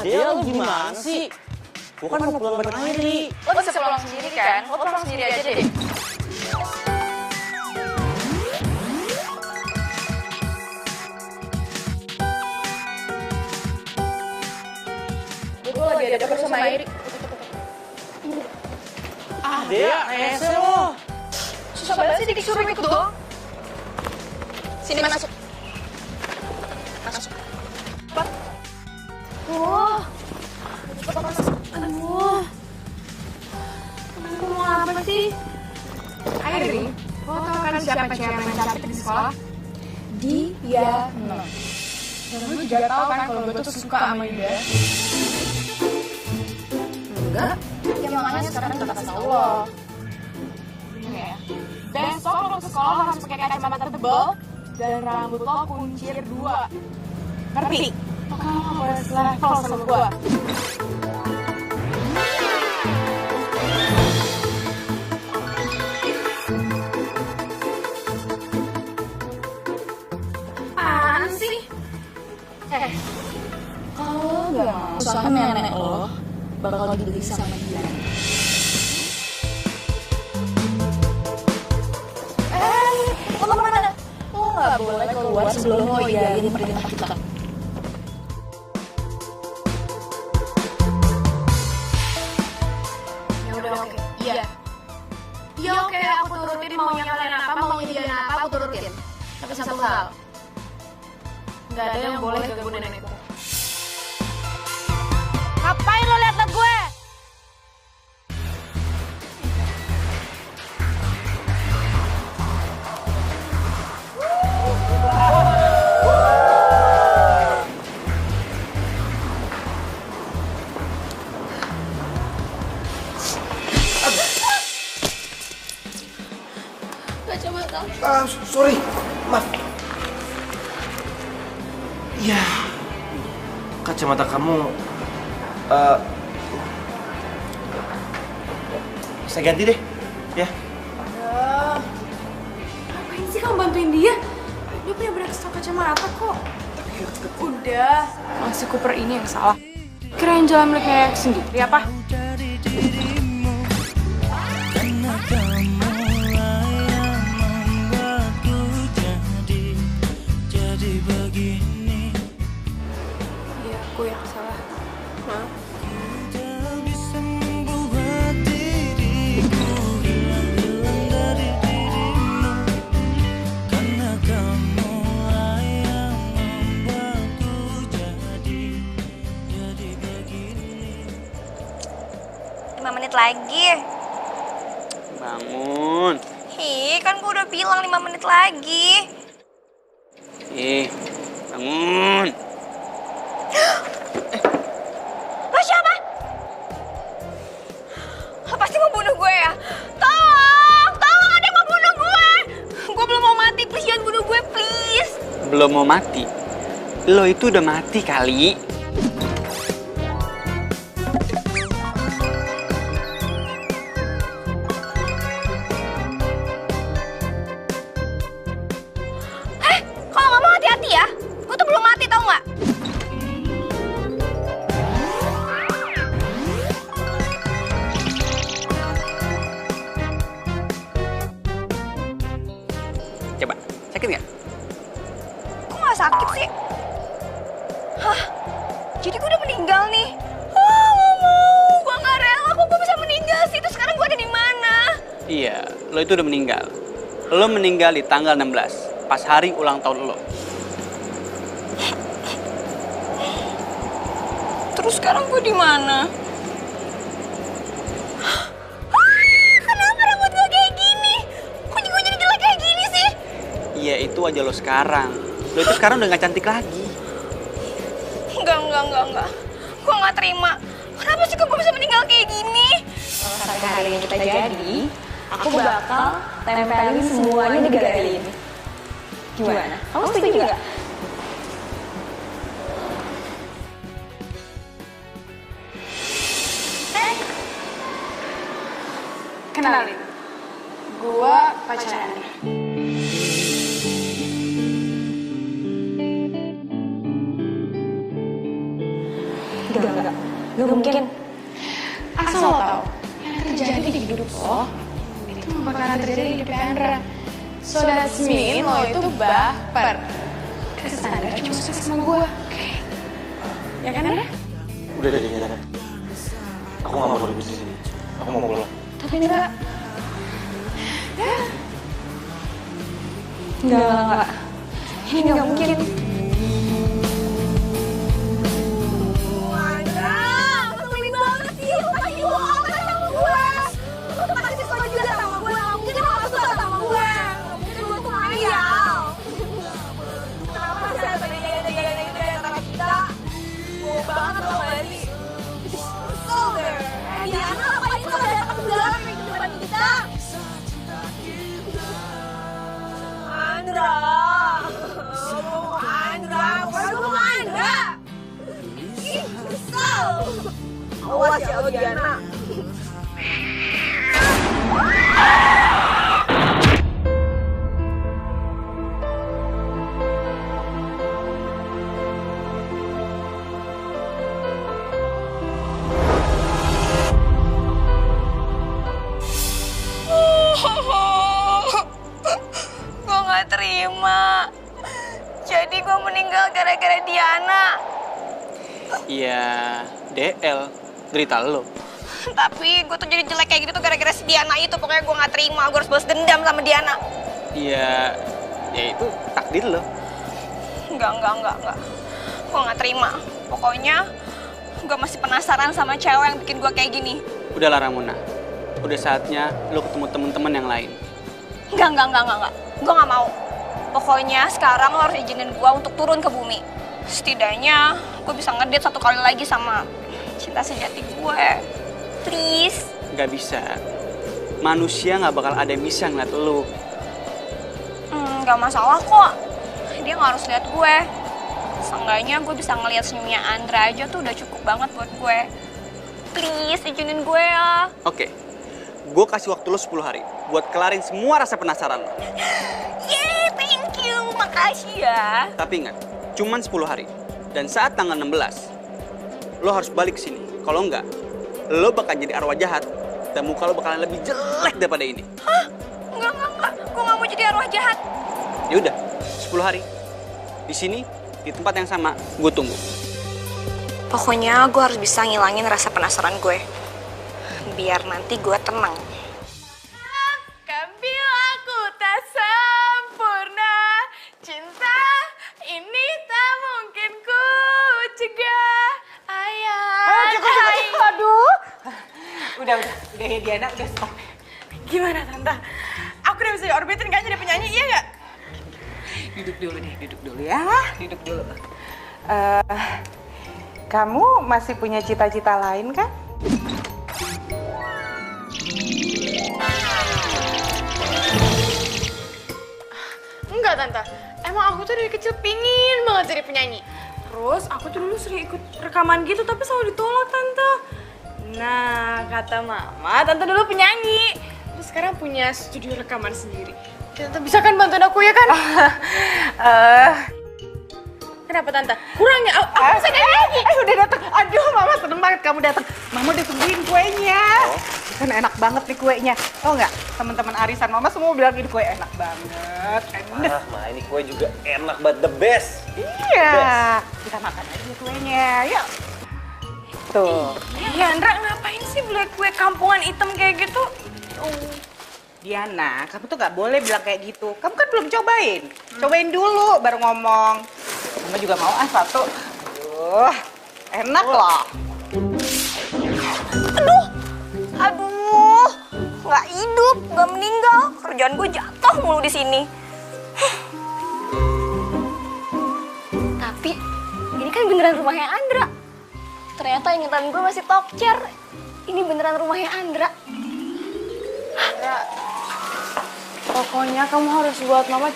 Dia lu gimana sih? Gua kan mau pulang bareng aja nih. Lo bisa pulang sendiri kan? Lo pulang sendiri aja deh. Gue lagi ada bersama Airi. Dia rese lo. Susah banget sih disuruh ikut doang. Sini masuk. Masuk. Cepat. Wah. Cepat masuk. Aduh. Kamu mau apa sih? Airi, lo tau kan siapa cewek yang cantik di sekolah? Diana. Dan lo juga tau kan kalau gue tuh suka sama dia. Enggak? Ya makanya sekarang kita kasih tau lo. Ya. Besok lo ke sekolah harus pakai kacamata tebal dan rambut lo kuncir 2. Ngerti? Pokoknya lo boleh selevel sama gue. Apaan sih? Kalau nggak mau usaha nenek lo bakal dibeli sama dia. Lo kemana? Lo nggak boleh keluar sebelum lo iyain perintah kita. Ya udah oke. Iya. Iya oke, aku turutin maunya kalian apa, maunya dia apa, aku turutin. Tapi satu hal, nggak ada yang boleh ganggu nenekku. Ngapain lo liat gue? Sorry, maaf. Ya, kacamata kamu saya ganti deh, ya. Ngapain sih kamu bantuin dia? Dia punya banyak stok kacamata kok. Udah, masih Cooper ini yang salah. Kirain jalan miliknya sendiri apa? Iya, aku yang salah. Maaf. Menit lagi. Bangun. Hi, kan gue udah bilang 5 menit lagi. Bangun. Lo siapa? Lo pasti mau bunuh gue ya? Tolong ada yang mau bunuh gue. Gue belum mau mati, please jangan bunuh gue, please. Belum mau mati? Lo itu udah mati kali. Kalau nggak mau hati-hati ya. Gue tuh belum mati, tau nggak? Coba, sakit nggak? Kok nggak sakit sih? Hah? Jadi gue udah meninggal nih? Nggak mau. Gue nggak rela kok gue bisa meninggal sih. Terus sekarang gue ada di mana? Iya, lo itu udah meninggal. Lo meninggal di tanggal 16, pas hari ulang tahun lo. Terus sekarang gue di mana? Kenapa rambut gue kayak gini? Kok gue jadi jelek kayak gini sih? Iya, itu aja lo sekarang. Lo itu sekarang udah gak cantik lagi. Enggak. Gue gak terima. Kenapa sih kok gue bisa meninggal kayak gini? Kalau sampai hari ini kita jadi, aku bakal tempelin semuanya di galeri ini. Gimana? Kamu setuju nggak? Kenalin, gua pacarnya. Enggak. Gak mungkin. Asal lo tau, yang terjadi di hidup lo itu gak bakalan terjadi di hidup Andra. So that's mean lo itu baper. Terus Andra cuma suka sama gue. Ya kan, Andra? Udah deh, jangan. Aku nggak mau ribut di sini. Aku mau pulang. Tapi enggak. Enggak. Ini enggak mungkin. Awas ya lo Diana. Gue gak terima. Jadi gue meninggal gara-gara Diana. Iya, DL. Derita lo. Tapi gue tuh jadi jelek kayak gitu tuh gara-gara si Diana itu. Pokoknya gue gak terima, gue harus balas dendam sama Diana. Iya, ya itu takdir lo. Enggak. Gue gak terima. Pokoknya gue masih penasaran sama cewek yang bikin gue kayak gini. Udahlah Ramona, udah saatnya lo ketemu temen-temen yang lain. Enggak. Gue gak mau. Pokoknya sekarang lo harus izinin gue untuk turun ke bumi. Setidaknya gue bisa ngedate satu kali lagi sama cinta sejati gue. Please. Gak bisa. Manusia gak bakal ada yang bisa ngeliat lo. Gak masalah kok. Dia gak harus lihat gue. Seenggaknya gue bisa ngeliat senyumnya Andra aja tuh udah cukup banget buat gue. Please, izinin gue ya. Oke, gue kasih waktu lo 10 hari buat kelarin semua rasa penasaran lo. Yeay, thank you. Makasih ya. Tapi ingat, cuman 10 hari. Dan saat tanggal 16, lo harus balik ke sini. Kalau enggak, lo bakal jadi arwah jahat dan muka lo bakalan lebih jelek daripada ini. Hah? Enggak. Gue gak mau jadi arwah jahat. Ya udah, 10 hari. Di sini, di tempat yang sama, gue tunggu. Pokoknya gue harus bisa ngilangin rasa penasaran gue. Biar nanti gue tenang. Kambil aku tak sempurna. Cinta ini tak mungkin ku cegah. Ayah. Aduh. Udah ya Diana, udah stop. Gimana Tante? Aku udah bisa diorbitin kan jadi penyanyi, iya nggak? Duduk dulu ya. Duduk dulu. Kamu masih punya cita-cita lain kan? Enggak Tante, emang aku tuh dari kecil pingin banget jadi penyanyi. Terus aku tuh dulu sering ikut rekaman gitu tapi selalu ditolak Tante. Nah kata Mama, Tante dulu penyanyi. Terus sekarang punya studio rekaman sendiri. Tante bisa kan bantuin aku ya kan? Kenapa Tante? Kurangnya, aku bisa nyanyi. Udah datang. Aduh, Mama seneng banget kamu datang. Mama udah tungguin kuenya. Kan enak banget nih kuenya. Tau nggak? Teman-teman arisan Mama semua bilang ini kue enak banget. Enak. Ma, ini kue juga enak banget, the best. Iya. Kita makan aja kuenya. Yuk. Tuh. Iya Andra, ngapain sih beli kue kampungan hitam kayak gitu? Diana, kamu tuh nggak boleh bilang kayak gitu. Kamu kan belum cobain. Cobain dulu baru ngomong. Mama juga mau satu. Enak loh. Aduh, nggak hidup, nggak meninggal. Kerjaan gue jatuh mulu di sini. Tapi ini kan beneran rumahnya Andra. Ternyata ingatan gue masih top chair. Ini beneran rumahnya Andra. Andra, pokoknya kamu harus buat Mama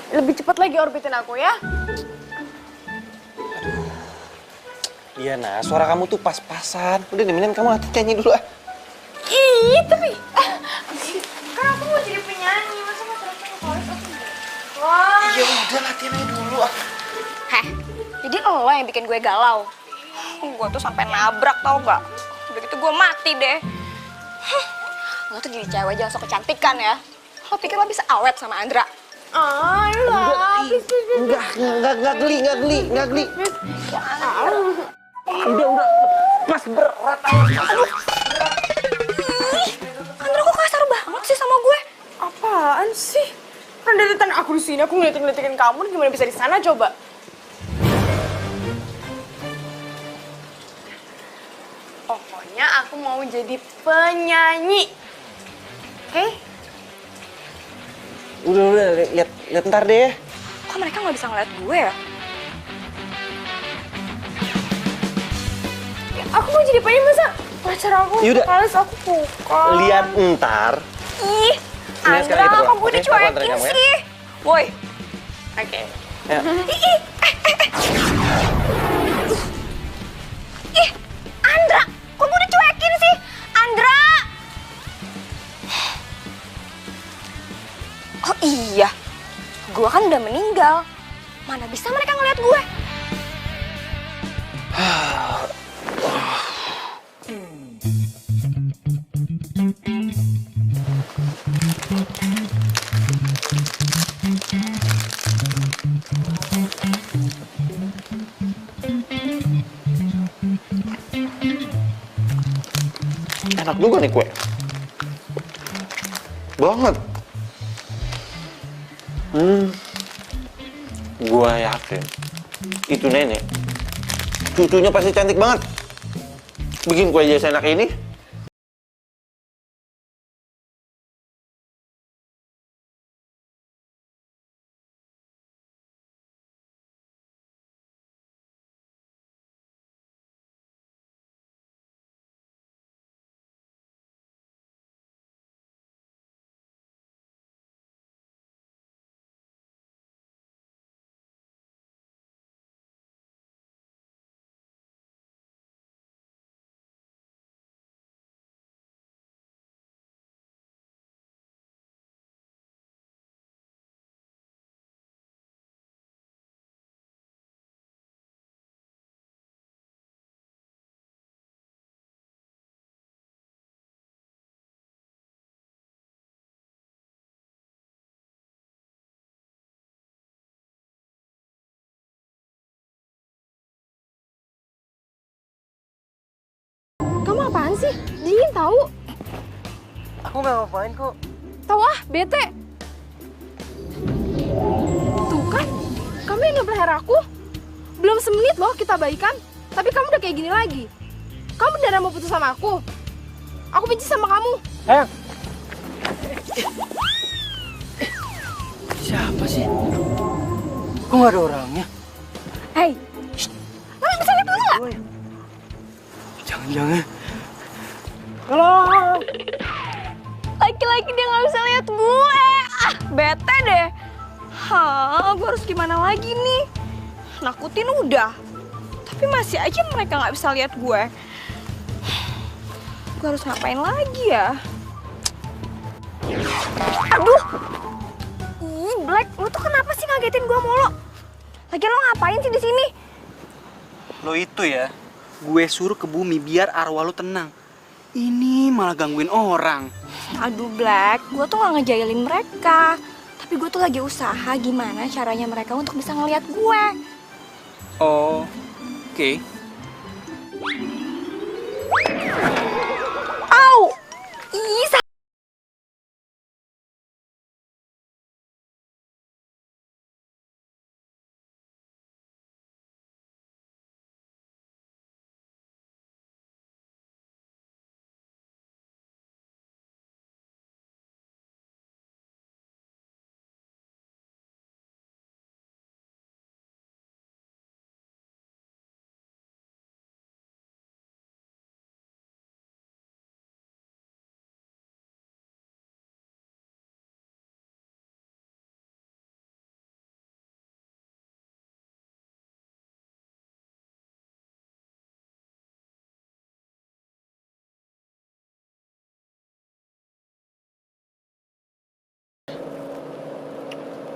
lebih cepet lagi orbitin aku ya. Iya, nah, suara kamu tuh pas-pasan. Udah deh, mendingan kamu nyanyi dulu ah. Ih, tapi kan aku mau jadi penyanyi, masa mau terus vokalis aku enggak? Wah. Ya udah, latihan aja dulu ah. Heh, jadi lo yang bikin gue galau. Gue tuh sampai nabrak tau gak? Udah gitu gue mati deh. Lo tuh jadi cewek jangan sok kecantikan ya. Lo pikir lo bisa awet sama Andra? Enggak geli. Udah. Pas berat. Andra kok kasar banget sih sama gue? Apaan sih? Kan dari tadi aku di sini, aku ngeliatin kamu, gimana bisa di sana coba? Pokoknya aku mau jadi penyanyi. Oke? Udah, lihat ntar deh. Kok mereka nggak bisa ngeliat gue ya? Aku mau jadi penyanyi, masa pacar aku Yaudah. vokalis aku suka. Lihat ntar. Ih, Mendingan sekarang Andra, kita kok pulang, gue oke? Aku dicuekin anterin kamu ya. sih? Woi, Oke. Ya. ih, Andra, kok gue dicuekin sih? Andra! Oh iya, gue kan udah meninggal. Mana bisa mereka ngeliat gue? Enak juga nih kue. Banget. Gua yakin itu nenek. Cucunya pasti cantik banget. Bikin kue aja seenak ini. Kamu apaan sih? Dingin tahu? Aku nggak ngapain kok. Tahu ah, bete. Tuh kan, kamu yang ngebelahar aku. Belum semenit loh kita baikan, tapi kamu udah kayak gini lagi. Kamu beneran mau putus sama aku? Aku benci sama kamu. Siapa sih? Kok nggak ada orangnya? Hei, lo bisa lihat dulu nggak? Jangan-jangan. Laki-laki dia nggak bisa lihat gue. Ah, bete deh. Hah, gue harus gimana lagi nih? Nakutin udah, tapi masih aja mereka nggak bisa lihat gue. Gue harus ngapain lagi ya? Aduh, ih Black, lo tuh kenapa sih ngagetin gue mulu? Lagian lo ngapain sih di sini? Lo itu ya, gue suruh ke bumi biar arwah lo tenang. Ini malah gangguin orang. Aduh Black, gue tuh gak ngejailin mereka. Tapi gue tuh lagi usaha gimana caranya mereka untuk bisa ngelihat gue. Oh, oke. Au! Ih,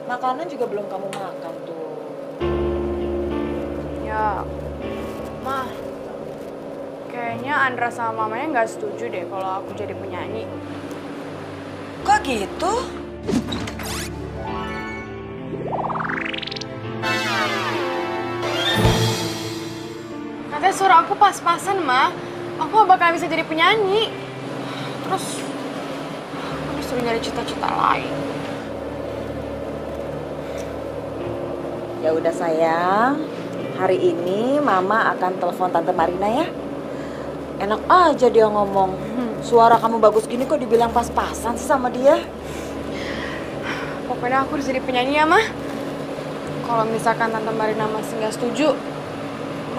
Makanan juga belum kamu makan tuh. Ya, mah, Kayaknya Andra sama mamanya nggak setuju deh kalau aku jadi penyanyi. Kok gitu? Katanya suara aku pas-pasan, Ma. Aku gak bakal bisa jadi penyanyi. Terus, aku disuruh nyari cita-cita lain. Ya udah sayang, hari ini Mama akan telepon Tante Marina ya. Enak aja dia ngomong. Suara kamu bagus gini kok dibilang pas-pasan sih sama dia. Pokoknya aku harus jadi penyanyi ya, Ma. Kalau misalkan Tante Marina masih nggak setuju,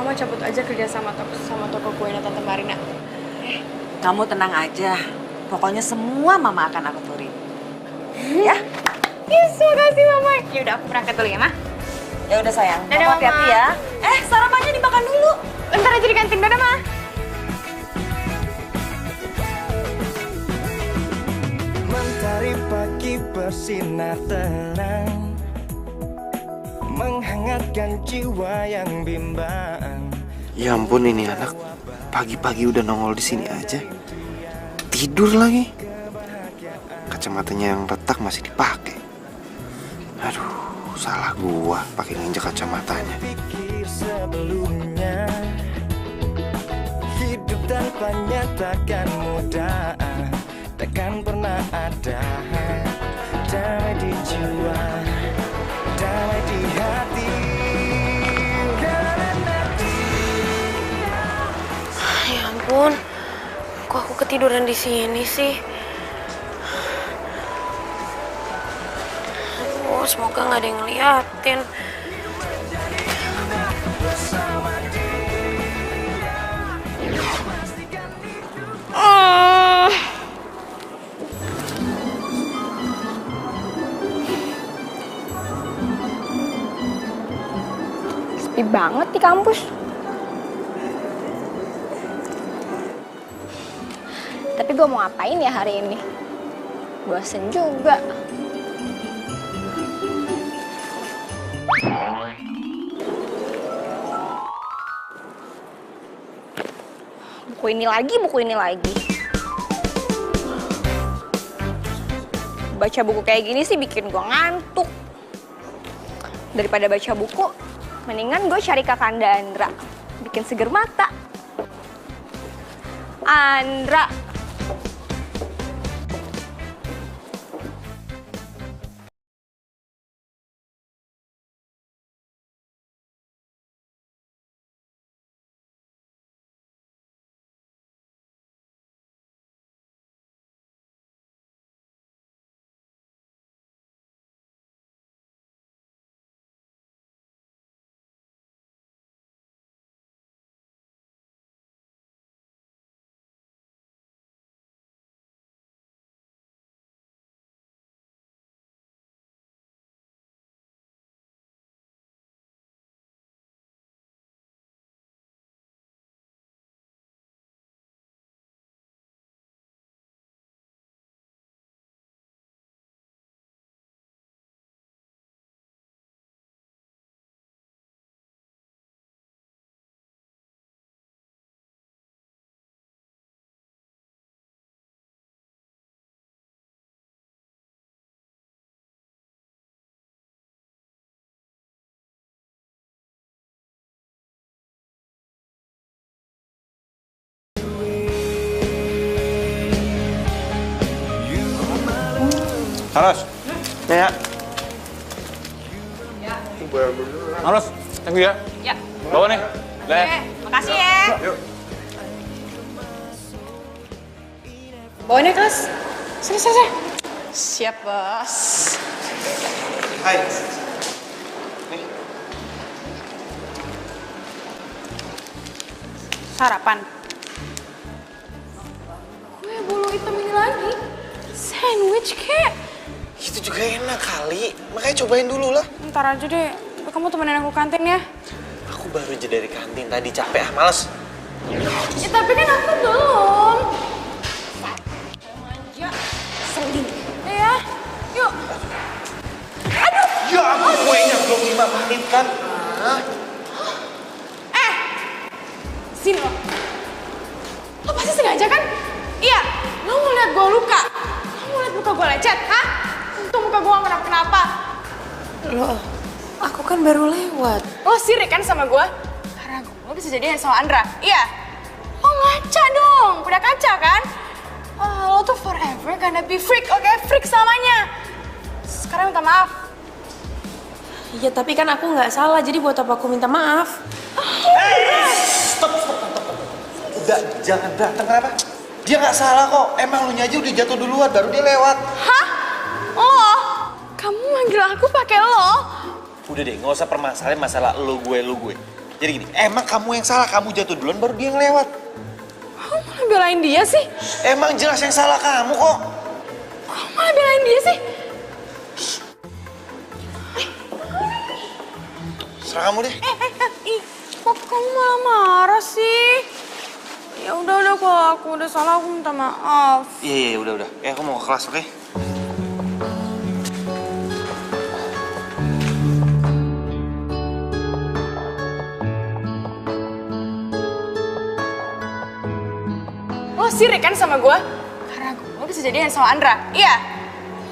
Mama cabut aja kerja sama toko kuenya Tante Marina. Kamu tenang aja. Pokoknya semua Mama akan aku turin. Ya? Yes, makasih Mama. Ya udah aku berangkat dulu ya, Ma. Ya udah sayang. Dadah, Mama hati-hati Mama. ya. Sarapannya dimakan dulu. Ntar aja di kantin, dadah, Ma. Mentari pagi bersinar terang, menghangatkan jiwa yang bimbang. Ya ampun, ini anak pagi-pagi udah nongol di sini aja. Tidur lagi. Kacamatanya yang retak masih dipakai. Aduh, salah gua pakai nginjek kacamatanya. Pikir sebelumnya, hidup tanpanya takkan mudah, takkan pernah ada damai di jiwa, damai di hati. Ya ampun, kok aku ketiduran di sini sih? Aduh, semoga nggak ada yang ngeliatin. Sepi banget di kampus. Tapi gue mau ngapain ya hari ini? Bosen juga. Buku ini lagi. Baca buku kayak gini sih bikin gue ngantuk. Daripada baca buku, mendingan gue cari Kakanda Andra. Bikin seger mata. Andra. Haros, ya. Haros, thank you ya. Ya. Bawa nih. Oke, makasih ya. Yuk. Bawain ya, kelas. Sini. Siap, Bos. Hai. Sarapan. Kue bolu hitam ini lagi. Sandwich, kek. Itu juga enak kali. Makanya cobain dulu lah. Ntar aja deh. Kamu temenin aku kantin ya. Aku baru aja dari kantin tadi, capek males. Ya tapi kan aku belum. Manja. Selin. Ya, yuk. Ya ampun, kuenya belum 5 menit kan. Sini lo. aja kan? Iya, lo mau lihat gue luka? Lo mau lihat muka gue lecet, hah? Untung muka gue gak kenapa-kenapa. Loh, aku kan baru lewat. Lo sirik kan sama gue? Karena gue bisa jadian sama Andra, iya? Lo ngaca dong, udah kaca kan? Lo tuh forever gonna be freak, oke? Freak selamanya. Sekarang minta maaf. Iya, tapi kan aku nggak salah, jadi buat apa aku minta maaf? Stop. Udah, jangan berantem, kenapa? Dia nggak salah kok, emang lu aja udah jatuh duluan, baru dia lewat. Hah? Lo? Kamu manggil aku pakai lo? Udah deh, nggak usah permasalahin masalah lu gue. Jadi gini, emang kamu yang salah, kamu jatuh duluan baru dia yang lewat. Kamu malah belain dia sih? Emang jelas yang salah kamu kok. Kamu malah belain dia sih? Serah kamu deh. Kok kamu malah marah sih? Ya udah kalau aku udah salah aku minta maaf. Iya, udah. Aku mau ke kelas, oke? Lo sirik kan sama gue? Karena gue bisa jadian sama Andra, iya?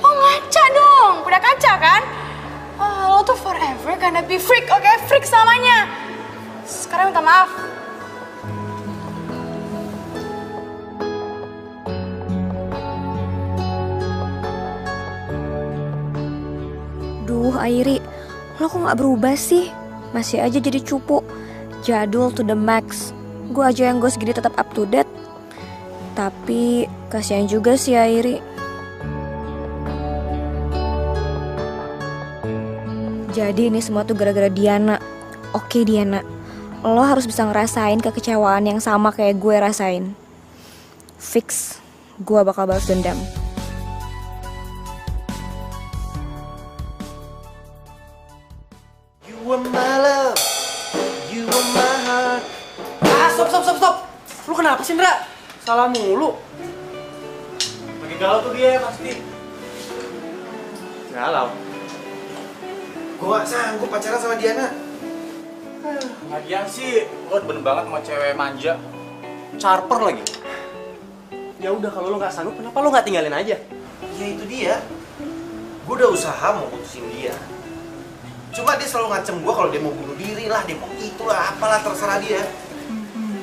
Lo ngaca dong, udah kaca kan? Lo tuh forever gonna be freak, oke? Freak selamanya. Sekarang minta maaf. Duh, Airi, lo kok gak berubah sih? Masih aja jadi cupu. Jadul to the max. Gue aja yang gue segini tetap up to date. Tapi kasihan juga sih Airi. Jadi ini semua tuh gara-gara Diana. Oke Diana, lo harus bisa ngerasain kekecewaan yang sama kayak gue rasain. Fix, gue bakal balas dendam. You are my love, you are my heart. Stop. Lu kenapa sih, Ndra? Salah mulu. Lagi galau tuh dia pasti. Galau. Gue gak sanggup pacaran sama Diana. Lagian sih, lo bener banget sama cewek manja. Charper lagi. Ya udah, kalau lu nggak sanggup, kenapa lu nggak tinggalin aja? Ya itu dia. Gue udah usaha mau putusin dia. Cuma dia selalu ngancem gue kalau dia mau bunuh diri lah, dia mau itulah, apalah terserah dia.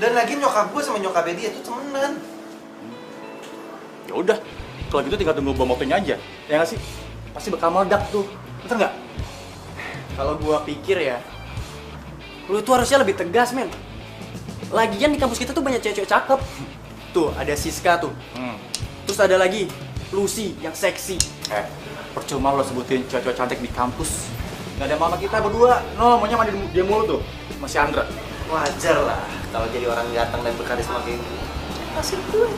Dan lagi nyokap gue sama nyokapnya dia tuh temenan. Ya udah, kalau gitu tinggal tunggu bom waktunya aja. Ya nggak sih? Pasti bakal meledak tuh. Bener nggak? Kalau gua pikir ya, lu tuh harusnya lebih tegas, men. Lagian di kampus kita tuh banyak cewek-cewek cakep. Tuh, ada Siska tuh. Terus ada lagi Lucy yang seksi. Percuma lo sebutin cewek-cewek cantik di kampus. Gak ada mama kita berdua. No, maunya mandi dia mulu tuh. Masih Andra. Wajar lah kalau jadi orang ganteng dan berkarisma kayak gitu. Asik gue.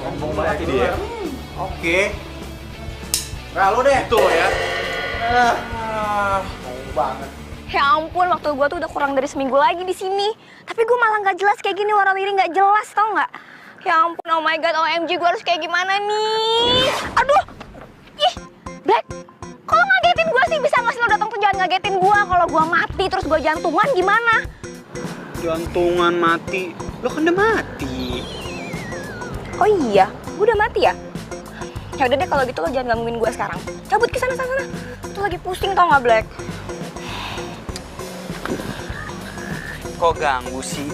Sombong banget dia. Oke. Nah, lo deh. Itu lo ya. Banget. Ya ampun, waktu gue tuh udah kurang dari seminggu lagi di sini. Tapi gue malah nggak jelas kayak gini, warawiri nggak jelas, tau nggak? Ya ampun, oh my god, OMG, gue harus kayak gimana nih? Aduh, ih, Black, kalau ngagetin gue sih bisa nggak sih lo datang tuh jangan ngagetin gue. Kalau gue mati terus gue jantungan gimana? Jantungan mati? Lo kan udah mati. Oh iya, gue udah mati ya? Ya udah deh kalau gitu lo jangan gangguin gue sekarang. Cabut ke sana. Tuh lagi pusing tau nggak, Black? Kok ganggu sih?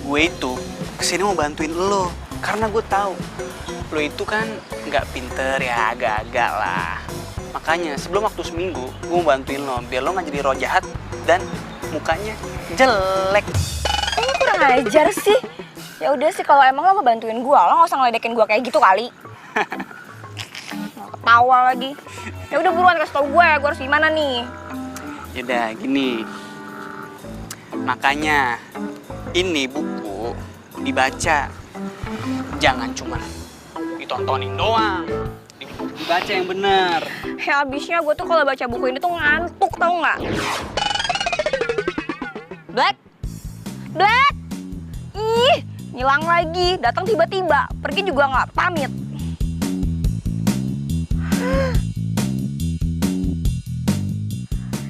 Gue itu kesini mau bantuin lo. Karena gue tahu lo itu kan nggak pinter ya, agak-agak lah. Makanya sebelum waktu seminggu gue mau bantuin lo biar lo nggak jadi roh jahat dan mukanya jelek. Kayaknya kurang ajar sih. Ya udah sih kalau emang lo mau bantuin gue, lo nggak usah ngeledekin gue kayak gitu kali. Ketawa lagi. Ya udah buruan kasih tau gue harus gimana nih. Yaudah gini. Makanya ini buku dibaca. Jangan cuma ditontonin doang. Dibaca yang bener. Ya abisnya gue tuh kalau baca buku ini tuh ngantuk tau nggak? Black? Ih, ngilang lagi. Datang tiba-tiba. Pergi juga nggak pamit.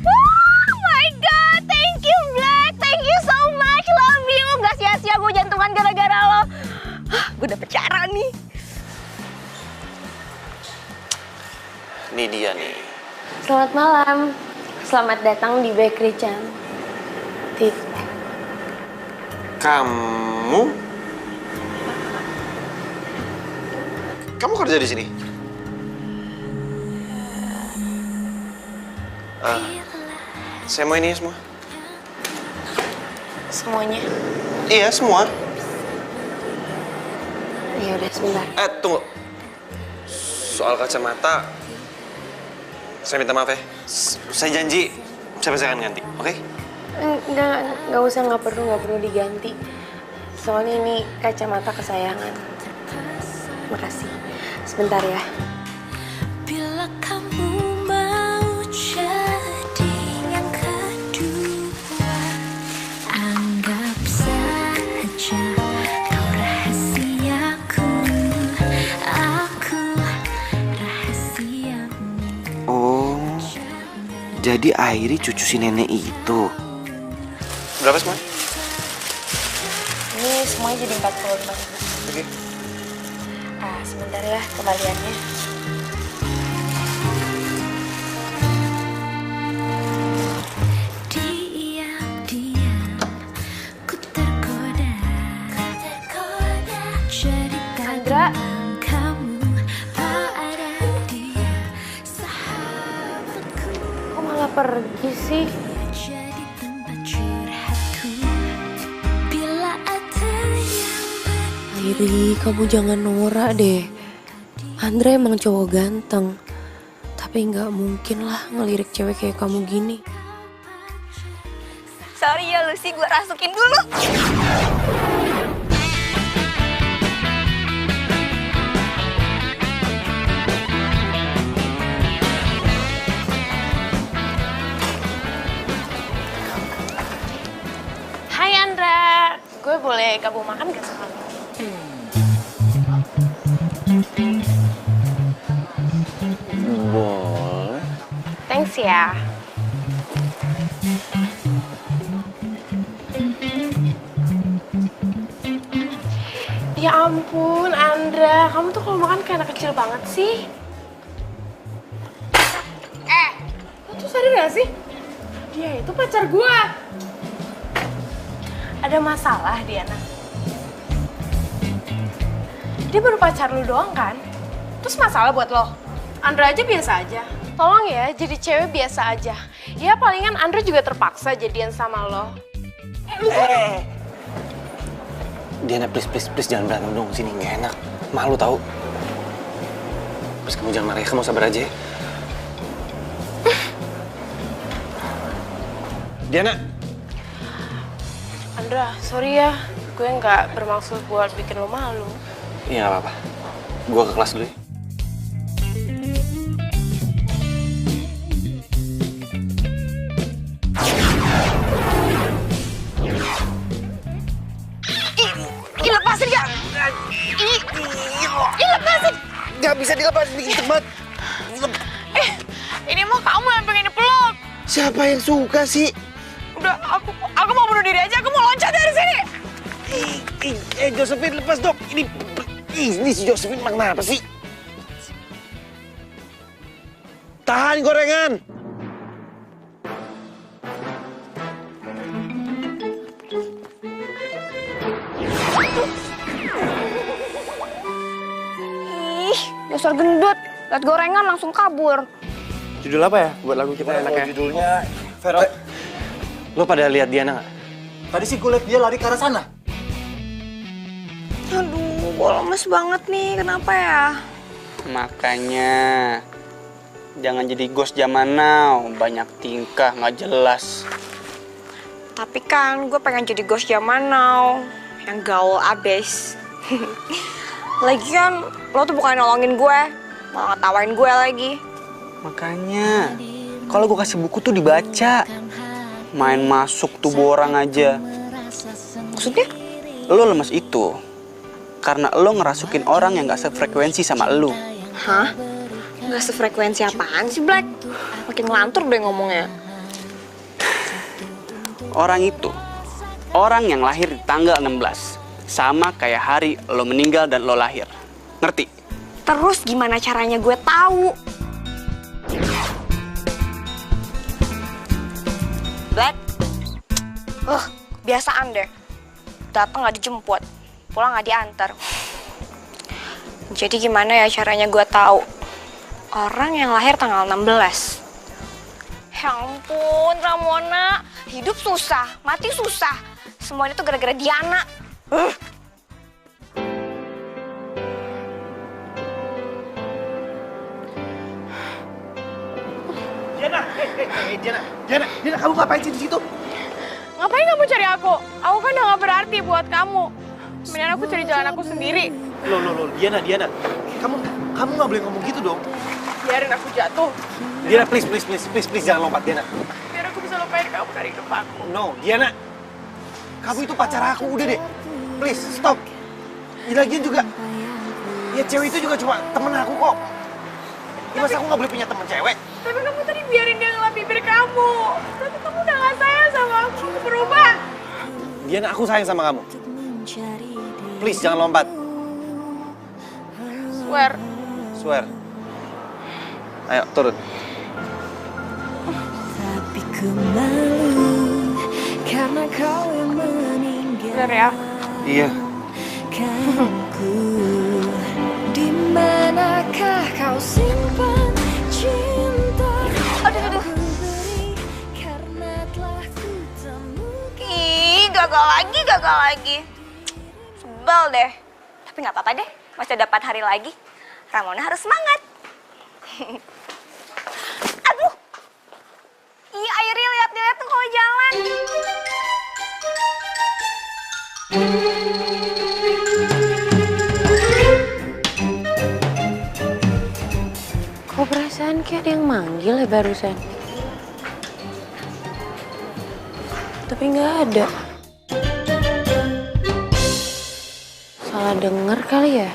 Oh my god, thank you Black. Thank you so much. Love you. Gak sia-sia gue jantungan gara-gara lo. Gue dapet cara nih. Ini dia nih. Selamat malam. Selamat datang di Bakery Cantik. Kamu kerja di sini? Saya mau ini semua. Semuanya. Iya, semua. Ya udah sebentar. Tunggu. Soal kacamata, saya minta maaf ya. Saya janji, saya pasti akan ganti, oke? Nggak usah, nggak perlu diganti. Soalnya ini kacamata kesayangan. Makasih. Sebentar ya. Bila kamu mau jadi yang kedua, anggap saja kau rahasiaku, aku rahasiamu. Oh, jadi Airi cucu si nenek itu. Berapa semua? Ini semuanya jadi 45.000. Oke. Sebentar ya kembaliannya. Diam-diam ku tergoda cerita Andra. tentang kamu. Oh ada dia sahabatku, Kok malah pergi sih? jadi tempat curhatku bila ada yang Airi, kamu jangan norak deh. Andra emang cowok ganteng. Tapi nggak mungkin lah ngelirik cewek kayak kamu gini. Sorry ya Lucy, gue rasukin dulu. Hai Andra, gue boleh gabung makan gak sama lo? Boleh. Thanks ya. Ya ampun Andra, kamu tuh kalau makan kayak anak kecil banget sih. Lo tuh sadar gak sih? Dia itu pacar gue. Ada masalah Diana? Dia baru pacar lu doang kan? Terus masalah buat lo? Andra aja biasa aja. Tolong ya, jadi cewek biasa aja. Ya palingan Andra juga terpaksa jadian sama lo. Diana, please jangan berantem dong sini, nggak enak. Malu tahu. Terus kamu jangan marah ya, kamu sabar aja ya. Diana. Andra, sorry ya. Gue nggak bermaksud buat bikin lo malu. Iya, nggak apa-apa. Gua ke kelas dulu ya. Lepasin gak? Lepasin! Nggak bisa dilepasin, bikin cepat. Ini mah kamu yang pengen dipeluk. Siapa yang suka sih? Udah, aku mau bunuh diri aja. Aku mau loncat dari sini. Josephine, lepas dong. Ini si Josephine kenapa sih? Tahan gorengan. Ih, dasar gendut. Lihat gorengan langsung kabur. Judul apa ya buat lagu kita enaknya? Judulnya Vero. Lo pada lihat Diana nggak? Tadi sih gue liat dia lari ke arah sana. Aduh, gue lemes banget nih. Kenapa ya? Makanya jangan jadi ghost zaman now, banyak tingkah nggak jelas. Tapi kan gue pengen jadi ghost zaman now, yang gaul abis. Lagian lo tuh bukan nolongin gue, malah ngetawain gue lagi. Makanya kalau gue kasih buku tuh dibaca, main masuk tubuh orang aja. Maksudnya? Lo lemes itu karena lo ngerasukin orang yang gak sefrekuensi sama lo. Hah? Gak sefrekuensi apaan sih, Black? Makin ngelantur deh ngomongnya. Orang itu, orang yang lahir di tanggal 16, sama kayak hari lo meninggal dan lo lahir. Ngerti? Terus gimana caranya gue tahu? Black? Biasaan deh. Datang nggak dijemput, pulang nggak diantar. Jadi gimana ya caranya gue tahu orang yang lahir tanggal 16? Ya ampun, Ramona. Hidup susah, mati susah. Semuanya tuh gara-gara Diana. Diana, kamu ngapain sih di situ? Ngapain kamu cari aku? Aku kan udah gak berarti buat kamu. Mendingan aku cari jalan aku sendiri. Loh, Diana. Kamu nggak boleh ngomong gitu dong. Biarin aku jatuh. Diana, please, jangan lompat, Diana. Biar aku bisa lupain kamu dari hidup aku. No, Diana. Kamu itu pacar aku, udah deh. Please, stop. Lagian juga, ya cewek itu juga cuma temen aku kok. Ya, masa aku nggak boleh punya temen cewek? Tapi kamu tadi biarin dia ngelap bibir kamu. Tapi kamu udah gak sayang sama aku, berubah. Diana, aku sayang sama kamu. Please, jangan lompat. Swear. Ayo, turun. Tapi ku malu karena kau yang meninggal. Bener ya? Iya. Ku di manakah kau simpan cinta? Aduh. Karena telah ku temukan. Ih, gagal lagi. Sebel deh. Tapi nggak apa-apa deh, masih ada 4 hari lagi. Ramona harus semangat. Aduh. Ih, Airi lihat-lihat tuh kalau jalan. Kok perasaan kayak ada yang manggil ya barusan? Tapi nggak ada. Salah denger kali ya?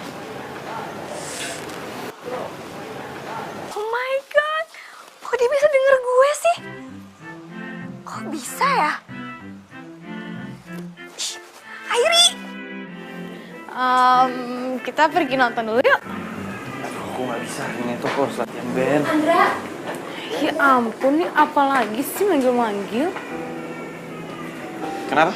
Oh my god, kok dia bisa denger gue sih? Kok bisa ya? Shh, Airi! Kita pergi nonton dulu yuk. Aku nggak bisa, ini tuh harus latihan band. Ya ampun, nih apalagi sih manggil-manggil? Kenapa?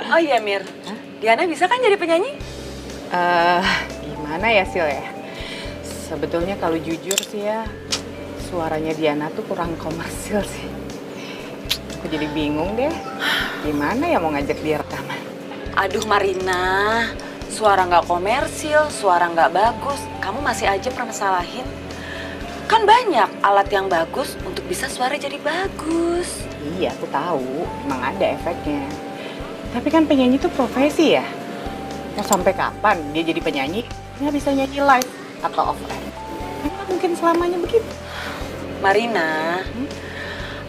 Oh iya Mir, Diana bisa kan jadi penyanyi? Gimana ya Sil ya? Sebetulnya kalau jujur sih ya, suaranya Diana tuh kurang komersil sih. Aku jadi bingung deh, gimana ya mau ngajak dia rekaman. Aduh Marina, suara nggak komersil, suara nggak bagus, kamu masih aja permasalahin. Kan banyak alat yang bagus untuk bisa suara jadi bagus. Iya, aku tahu, emang ada efeknya. Tapi kan penyanyi itu profesi ya. Mau sampai kapan dia jadi penyanyi, nggak bisa nyanyi live atau off air? Kan mungkin selamanya begitu. Marina,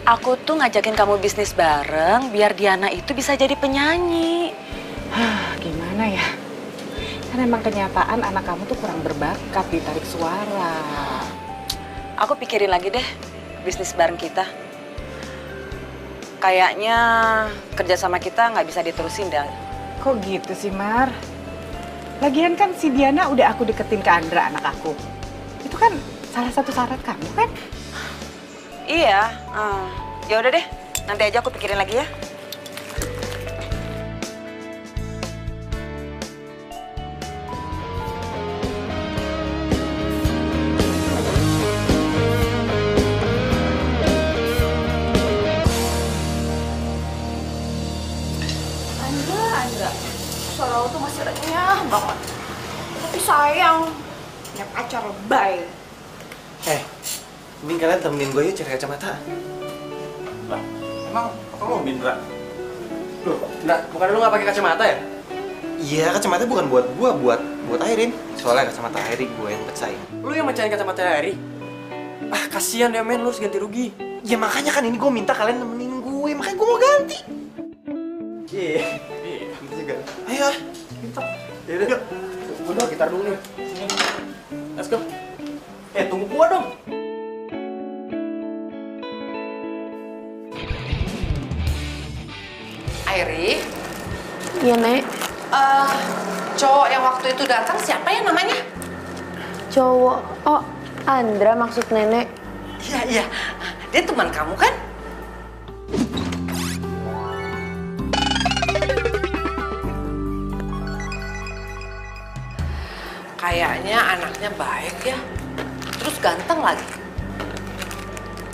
aku tuh ngajakin kamu bisnis bareng biar Diana itu bisa jadi penyanyi. Gimana ya? Kan emang kenyataan anak kamu tuh kurang berbakat di tarik suara. Aku pikirin lagi deh bisnis bareng kita. Kayaknya kerjasama kita nggak bisa diterusin dah. Kok gitu sih, Mar? Lagian kan si Diana udah aku deketin ke Andra, anak aku. Itu kan salah satu syarat kamu kan? Iya, ya udah deh. Nanti aja aku pikirin lagi ya. Andra, suara lo tuh masih renyah banget. Tapi sayang, punya pacar lebay. Mending kalian temenin gue yuk cari kacamata. Lah, emang apa lo Bindra? Loh, bukan lu nggak pakai kacamata ya? Iya, kacamata bukan buat gue, buat Airin. Soalnya kacamata Airin gue yang pecahin. Lu yang mecahin kacamata Hari? Ah, kasihan ya men, lu harus ganti rugi. Ya makanya kan ini gue minta kalian nemenin gue, makanya gue mau ganti. Iya, gitu juga. Ayo, Kita. Yaudah, yuk. Gue bawa gitar dulu nih. Sini. Let's go. Tunggu gua dong. Airi? Iya, Nek. Cowok yang waktu itu datang siapa ya namanya? Cowok. Oh, Andra maksud Nenek. Iya. Dia teman kamu kan? Kayaknya anaknya baik ya. Terus ganteng lagi.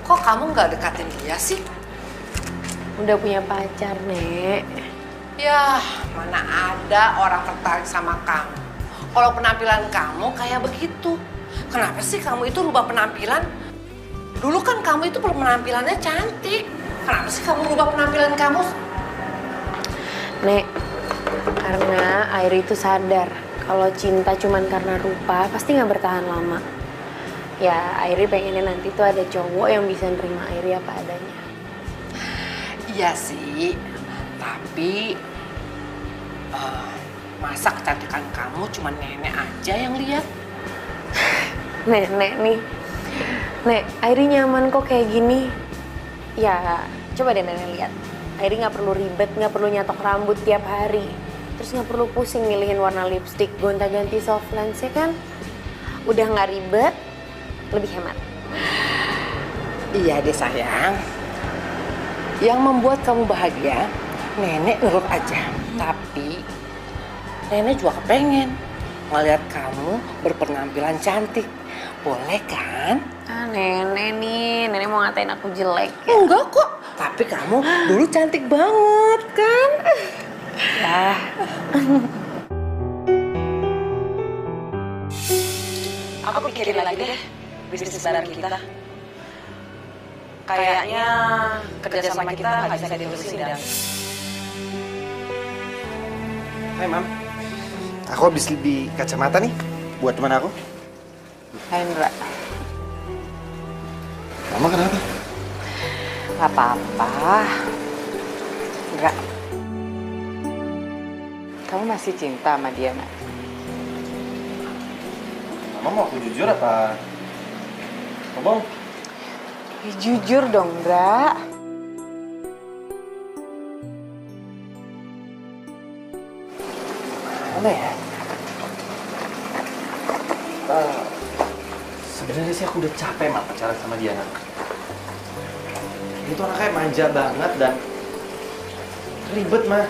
Kok kamu nggak dekatin dia sih? Udah punya pacar, Nek. Ya, mana ada orang tertarik sama kamu. Kalau penampilan kamu kayak begitu. Kenapa sih kamu itu rubah penampilan? Dulu kan kamu itu penampilannya cantik. Kenapa sih kamu rubah penampilan kamu? Nek, karena Airi itu sadar kalau cinta cuman karena rupa pasti nggak bertahan lama. Ya, Airi pengennya nanti tuh ada cowok yang bisa nerima Airi apa adanya. Iya sih, tapi masa kecantikan kamu cuma nenek aja yang lihat? Nenek nih. Nek, Airi nyaman kok kayak gini. Ya, coba deh Nenek lihat. Airi nggak perlu ribet, nggak perlu nyatok rambut tiap hari. Terus nggak perlu pusing milihin warna lipstick, gonta-ganti soft lens, ya kan? Udah nggak ribet, lebih hemat. Iya deh sayang. Yang membuat kamu bahagia, nenek nurut aja. Tapi nenek juga kepengen ngeliat kamu berpenampilan cantik. Boleh kan? Ah, Nenek nih, Nenek mau ngatain aku jelek. Enggak kok, tapi kamu dulu cantik banget kan? Ya. Aku pikirin lagi deh bisnis bareng kita. Kayaknya kerjasama kita nggak bisa diterusin dan. Hai Mam, aku habis beli kacamata nih buat teman aku. Hai Indra. Mama kenapa? Gak apa-apa. Indra. Kamu masih cinta sama Diana? Mama mau aku jujur apa? Ngomong. Ya, jujur dong, Indra. Mana ya? Sebenarnya sih aku udah capek mah pacaran sama Diana. Dia tuh anaknya manja banget dan ribet mah.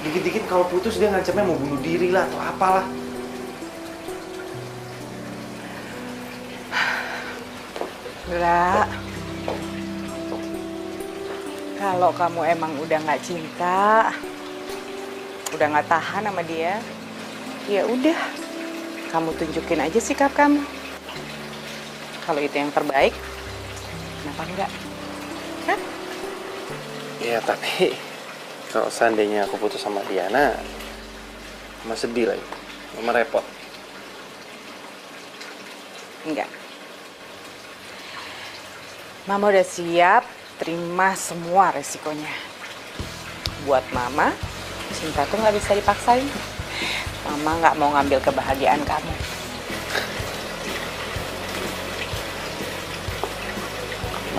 Dikit-dikit kalau putus dia ngancamnya mau bunuh diri lah atau apalah. Ra, kalau kamu emang udah nggak cinta, udah nggak tahan sama dia, ya udah, kamu tunjukin aja sikap kamu. Kalau itu yang terbaik, kenapa enggak? Kan? Iya, tapi kalau seandainya aku putus sama Diana, Mama sedih lagi. Mama repot. Enggak. Mama udah siap terima semua resikonya. Buat Mama, cinta tuh nggak bisa dipaksain. Mama nggak mau ngambil kebahagiaan kamu.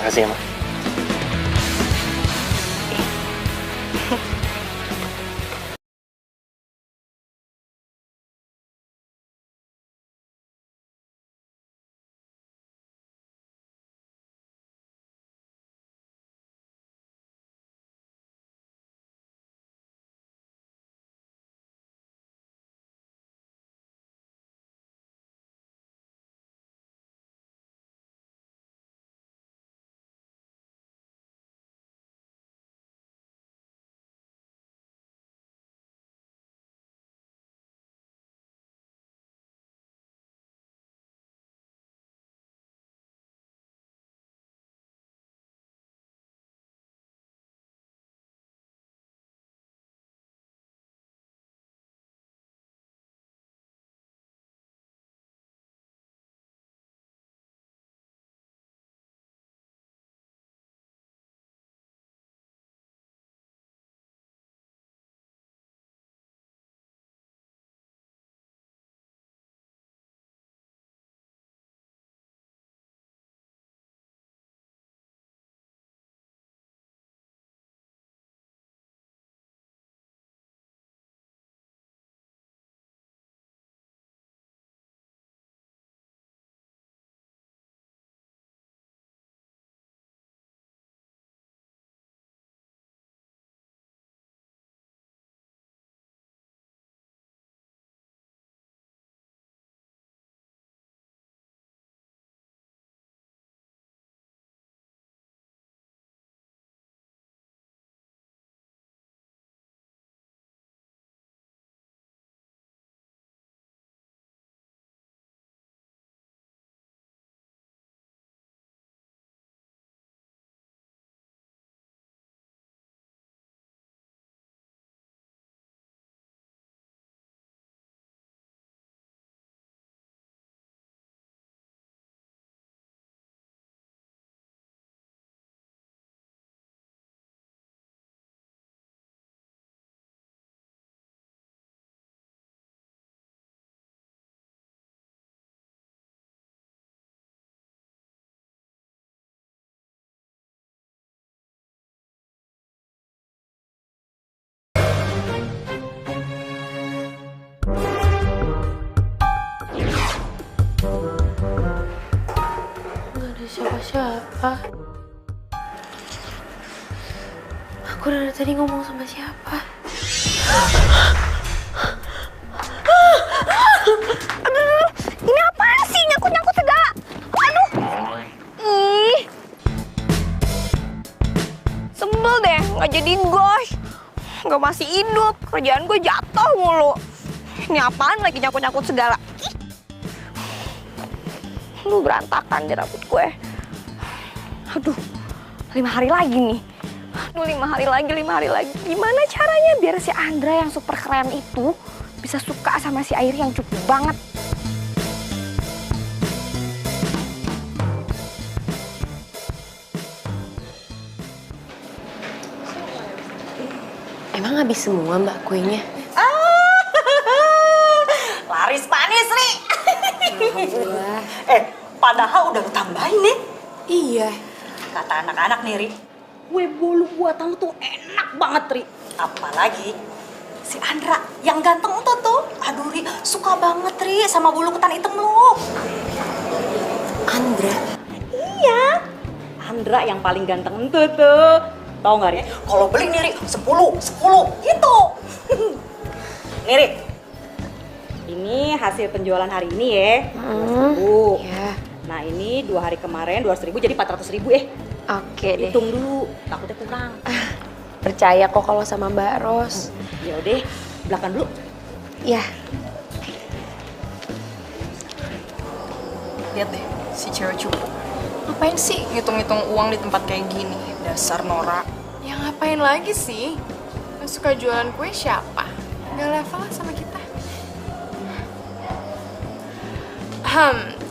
Makasih ya, Ma. Siapa-siapa? Aku dari tadi ngomong sama siapa? Aduh, ini apaan sih? Nyangkut-nyangkut segala. Aduh. Ih. Sebel deh, nggak jadi gosh. Nggak masih hidup, kerjaan gue jatuh mulu. Ini apaan lagi nyangkut-nyangkut segala? Lu berantakan deh rambut gue. Aduh, 5 hari lagi nih. Aduh, 5 hari lagi. Gimana caranya biar si Andra yang super keren itu bisa suka sama si Airi yang cukup banget? Emang habis semua mbak kuenya? Laris manis, Ri. Alhamdulillah. Padahal udah lu tambahin nih. Iya. Kata anak-anak nih, Ri, kue bolu buatan lu tuh enak banget, Ri. Apalagi si Andra yang ganteng tuh. Aduh, Ri, suka banget, Ri, sama bulu ketan hitam lu. Andra? Iya. Andra yang paling ganteng tuh. Tau nggak, Ri? Kalau beli nih, Ri, 10 gitu. Nih, Ri. Ini hasil penjualan hari ini ya. 10. Iya. Nah ini 2 hari kemarin 200.000 jadi 400.000 Oke deh. Hitung dulu, takutnya kurang. Percaya kok kalau sama Mbak Ros. Ya udah, belakang dulu. Ya. Lihat deh, si cewek cupu. Ngapain sih ngitung-ngitung uang di tempat kayak gini? Dasar Nora. Ya ngapain lagi sih? Yang suka jualan kue siapa? Nggak level lah sama kita.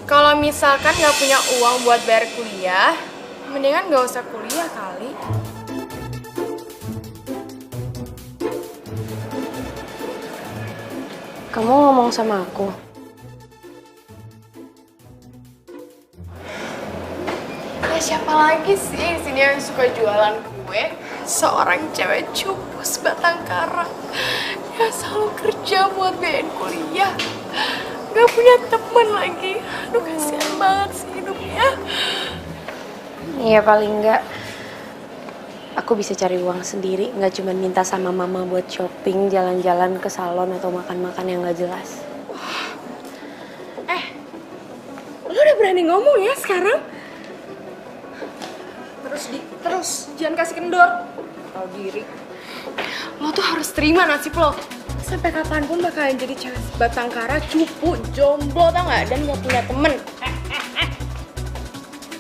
Kalau misalkan nggak punya uang buat bayar kuliah, mendingan nggak usah kuliah kali. Kamu ngomong sama aku. Ya siapa lagi sih di sini yang suka jualan kue? Seorang cewek cupu sebatang kara yang selalu kerja buat biayain kuliah. Gak punya teman lagi. Aduh kasihan banget sih hidupnya. Iya paling nggak aku bisa cari uang sendiri, nggak cuma minta sama mama buat shopping, jalan-jalan ke salon atau makan-makan yang nggak jelas. Lo udah berani ngomong ya sekarang? Terus jangan kasih kendor. Tahu diri. Lo tuh harus terima nasib lo. Sampai kapanpun bakalan jadi cewek sebatang kara, cupu, jomblo tau nggak, dan nggak punya temen.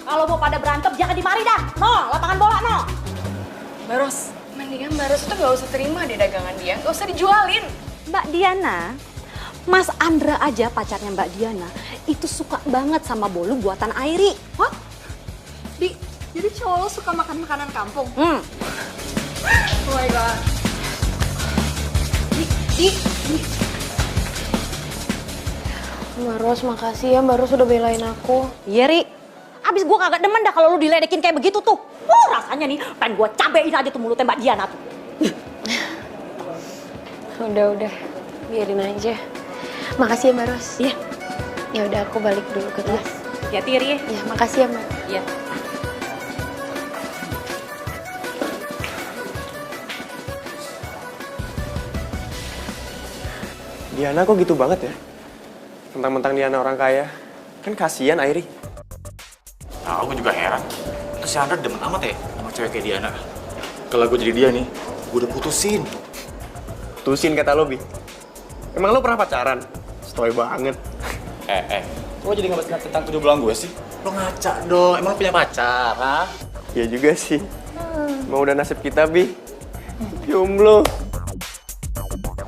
Kalau mau pada berantem jangan di mari dah. No, lapangan bola no. Baros, mendingan Baros tuh nggak usah terima deh dagangan dia, nggak usah dijualin. Mbak Diana, Mas Andra aja pacarnya Mbak Diana itu suka banget sama bolu buatan Airi. Hah? Jadi cowok lo suka makan makanan kampung? Hmm. Oh my god. Mbak Ros, makasih ya Mbak Ros udah belain aku. Iya, Ri. Abis gue kagak demen dah kalau lu diledekin kayak begitu tuh. Rasanya nih pengen gue cabein aja tuh mulutnya Mbak Diana tuh. Udah, biarin aja. Makasih ya Mbak Ros. Iya. Ya udah aku balik dulu ke kelas. Hati-hati, Ri. Ya, makasih ya Mbak. Iya. Diana kok gitu banget ya? Mentang-mentang Diana orang kaya. Kan kasihan Airi. Nah, aku juga heran. Terus si Andra demen amat ya sama cewek kayak Diana. Kalau gue jadi dia nih, gue udah putusin. Putusin kata lo, Bi. Emang lo pernah pacaran? Stoy banget. Kok jadi ngebahas tentang 7 bulan gue sih? Lo ngaca dong, emang lo punya pacar, ha? Ya juga sih. Mau udah nasib kita, Bi. Jomblo.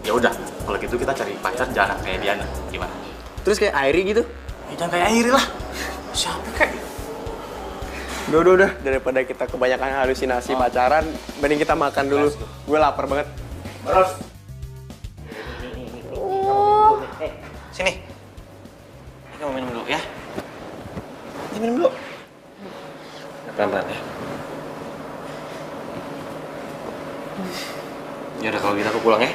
Ya udah, kalau gitu kita cari pacar jangan kayak Diana. Gimana? Terus kayak Airi gitu? Ya, jangan kayak Airi lah. Siapa kayak? Udah. Daripada kita kebanyakan halusinasi pacaran, mending kita makan dulu. Gue lapar banget. Baros. Sini. Ini kamu minum dulu ya. Ini minum dulu. Pelan-pelan ya. Ya udah kalau gitu aku pulang ya.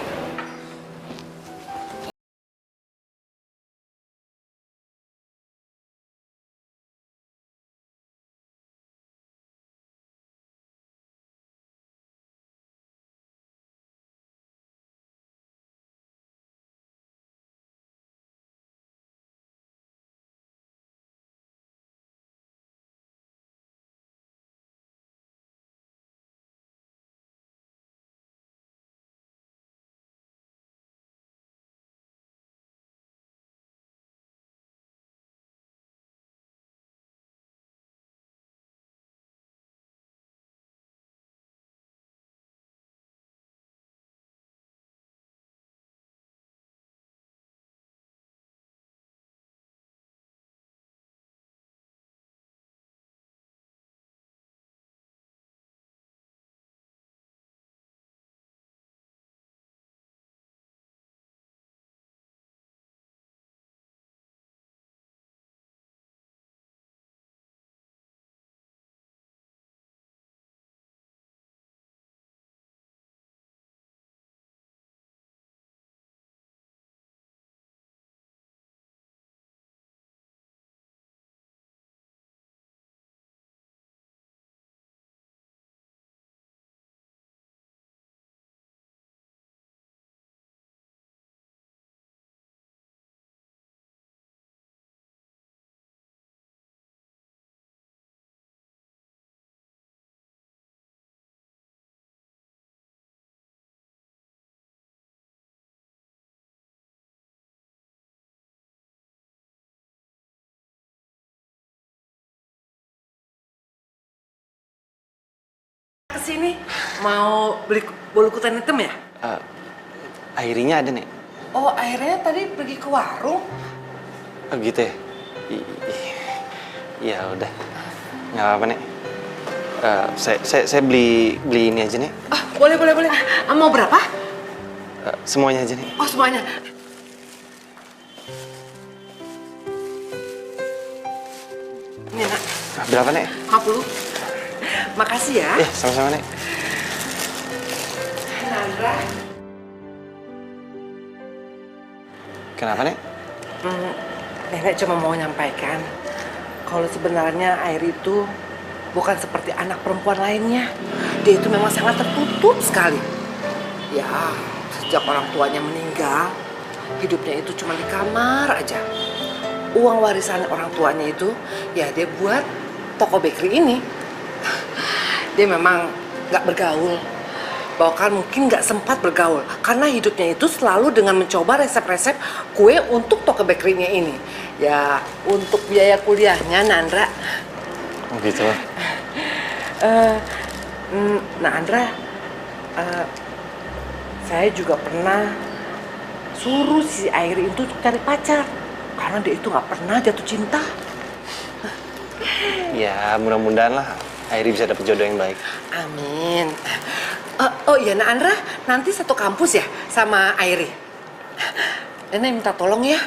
sih ini? Mau beli bolu kutan hitam ya? Airinya ada, Nek. Oh, akhirnya tadi pergi ke warung. Oh gitu ya? Ya udah, nggak apa-apa, Nek. Saya beli ini aja, Nek. Ah, boleh. Mau berapa? Semuanya aja, Nek. Oh, semuanya. Ini, Nak. Berapa, Nek? 50. Makasih ya. Sama-sama, Nek. Nandra. Kenapa, Nek? Nenek cuma mau nyampaikan kalau sebenarnya Airi itu bukan seperti anak perempuan lainnya. Dia itu memang sangat tertutup sekali. Ya, sejak orang tuanya meninggal, hidupnya itu cuma di kamar aja. Uang warisan orang tuanya itu, ya dia buat toko bakery ini. Dia memang nggak bergaul. Bahkan mungkin nggak sempat bergaul. Karena hidupnya itu selalu dengan mencoba resep-resep kue untuk toko bakery-nya ini. Ya, untuk biaya kuliahnya, Nandra. Oh gitu. Nandra, saya juga pernah suruh si Airi itu cari pacar. Karena dia itu nggak pernah jatuh cinta. Ya, mudah-mudahan lah Airi bisa dapet jodoh yang baik. Amin. Oh iya, Nandra, nanti satu kampus ya sama Airi. Nenek minta tolong ya.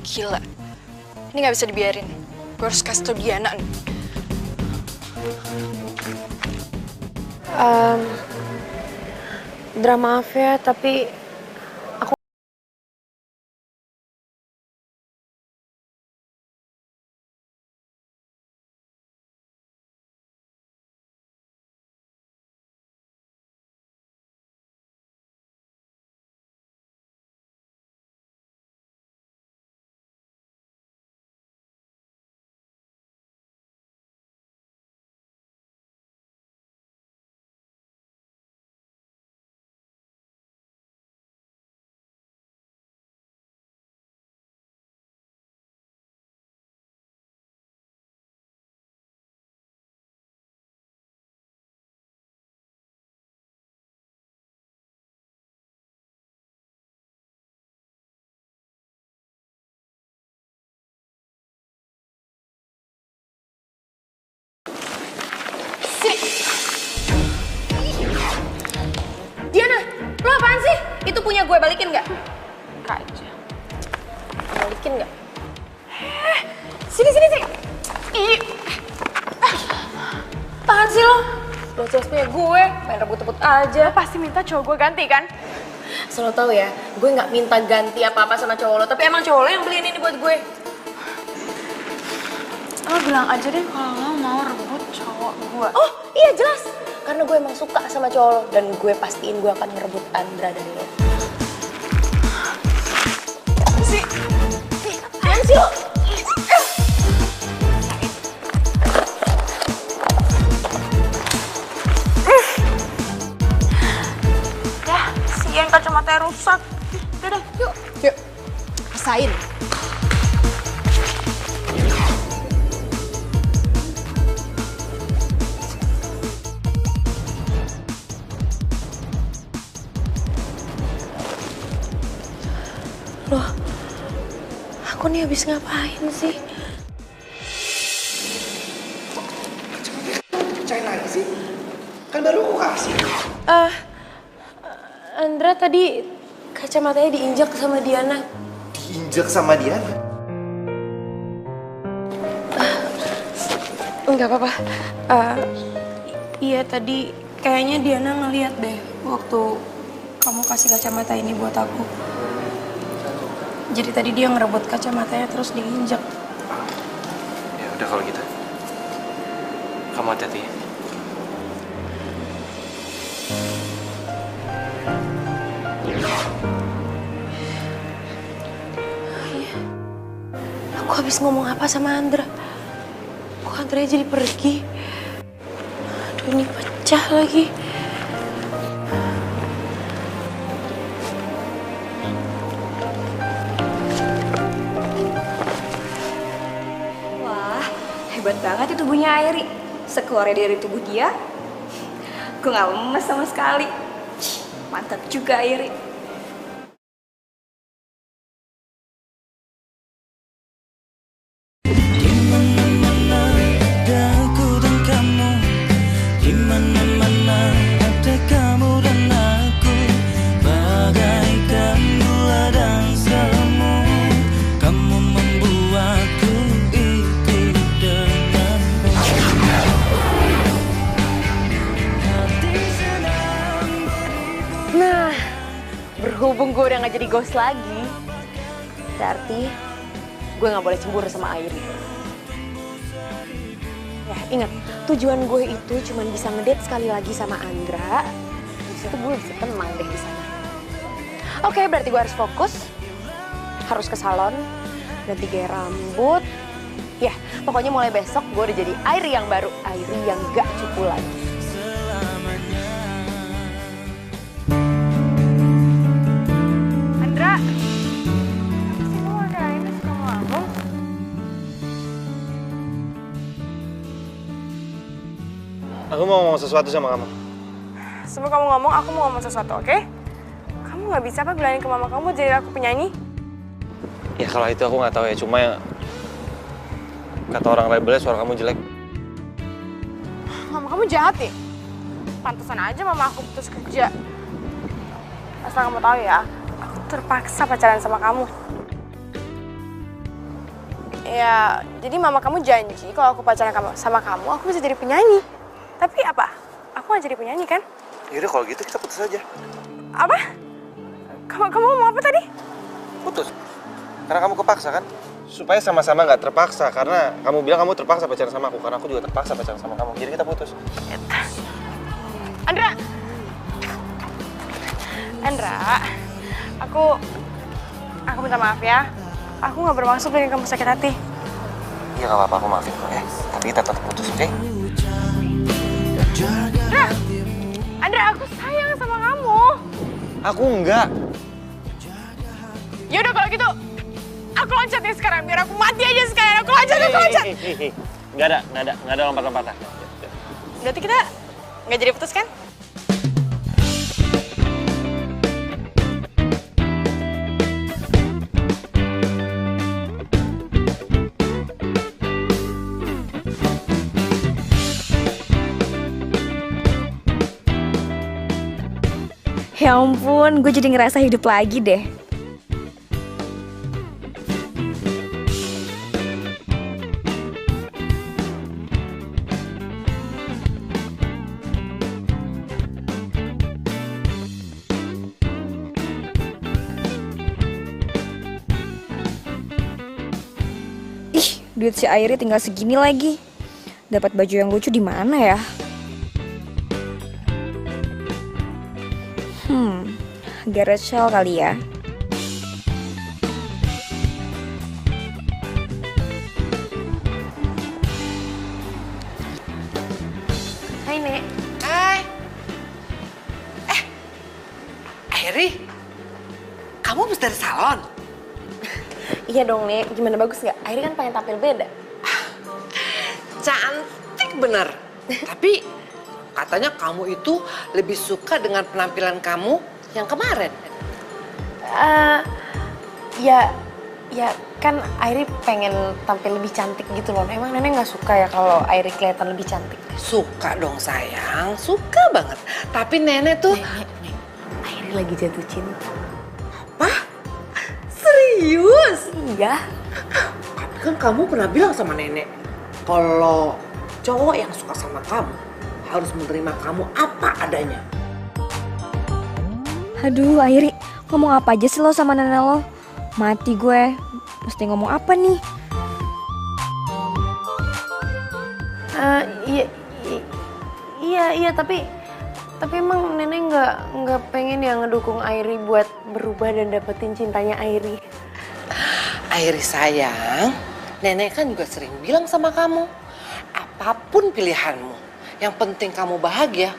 Gila, ini nggak bisa dibiarin. Gue harus kasih tau Diana nih. Dra, maaf ya, tapi aku Diana, lo apaan sih? Itu punya gue, balikin nggak? Kak aja. Balikin nggak? Sini. Ih. Apaan sih lo? Lo jelas punya gue, main rebut-rebut aja. Lo pasti minta cowok gue ganti kan? Asal lo tau ya, gue nggak minta ganti apa-apa sama cowok lo, tapi emang cowok lo yang beliin ini buat gue. Lo bilang aja deh kalau lo mau rebut cowok gue. Oh iya jelas, Karena gue emang suka sama cowok lo, dan gue pastiin gue akan ngerebut Andra dari lo. Apaan sih lo? Ya, sian kacamatanya rusak. Udah, yuk. Yuk, rasain. Loh, aku nih habis ngapain sih? Pecahin lagi sih? Kan baru aku kasih. Andra tadi kacamatanya diinjak sama Diana. Diinjek sama dia? Enggak apa-apa. Iya tadi kayaknya Diana ngeliat deh waktu kamu kasih kacamata ini buat aku. Jadi tadi dia ngerebut kacamatanya terus diinjak. Ya udah kalau gitu. Kamu hati-hati ya. Aku habis ngomong apa sama Andra? Kok Andra jadi pergi? Aduh ini pecah lagi. Wah, hebat banget itu tubuhnya Airi. Sekeluarnya dari tubuh dia, gue gak lemes sama sekali. Mantap juga Airi. Berhubung gue udah gak jadi ghost lagi, berarti gue gak boleh cemburu sama Airi. Ya ingat, tujuan gue itu cuma bisa ngedate sekali lagi sama Andra. Di situ gue bisa tenang deh di sana. Oke, berarti gue harus fokus, harus ke salon, ganti gaya rambut. Ya, pokoknya mulai besok gue udah jadi Airi yang baru, Airi yang gak cupu lagi. Aku mau ngomong sesuatu sama kamu. Sebelum kamu ngomong, aku mau ngomong sesuatu, oke? Kamu nggak bisa apa bilangin ke mama kamu jadi aku penyanyi? Ya kalau itu aku nggak tahu ya, cuma ya, kata orang rebelnya suara kamu jelek. Mama kamu jahat ya? Pantesan aja mama aku putus kerja. Asal kamu tahu ya, aku terpaksa pacaran sama kamu. Ya, jadi mama kamu janji kalau aku pacaran sama kamu, aku bisa jadi penyanyi. Tapi apa? Aku nggak jadi penyanyi kan? Yaudah kalau gitu kita putus aja. Apa? Kamu mau apa tadi? Putus. Karena kamu kepaksa kan? Supaya sama-sama nggak terpaksa. Karena kamu bilang kamu terpaksa pacaran sama aku. Karena aku juga terpaksa pacaran sama kamu. Jadi kita putus. Andra, aku minta maaf ya. Aku nggak bermaksud bikin kamu sakit hati. Iya nggak apa-apa, aku maafin kok ya. Tapi kita tetap putus, oke? Andra, aku sayang sama kamu. Aku enggak. Yaudah kalau gitu, aku loncat nih sekarang. Biar aku mati aja sekarang. Aku loncat. Nggak ada lompat-lompatan. Berarti kita nggak jadi putus kan? Ya ampun, gue jadi ngerasa hidup lagi deh. Ih, duit si Airi tinggal segini lagi. Dapat baju yang lucu di mana ya? Garage Sale kali ya. Hai, Nek. Hai. Airi, kamu habis dari salon? Iya dong, Nek. Gimana, bagus nggak? Airi kan pengen tampil beda. Cantik bener. Tapi katanya kamu itu lebih suka dengan penampilan kamu yang kemarin. Ya kan Airi pengen tampil lebih cantik gitu loh. Emang Nenek nggak suka ya kalau Airi kelihatan lebih cantik? Suka dong sayang, suka banget. Tapi nenek tuh... Nek, Airi lagi jatuh cinta. Apa? Serius? Iya. Tapi kan kamu pernah bilang sama nenek, kalau cowok yang suka sama kamu harus menerima kamu apa adanya. Aduh, Airi, ngomong apa aja sih lo sama nenek lo? Mati gue, mesti ngomong apa nih? Iya, tapi emang Nenek nggak pengen ya ngedukung Airi buat berubah dan dapetin cintanya Airi. Airi sayang, nenek kan juga sering bilang sama kamu, apapun pilihanmu, yang penting kamu bahagia.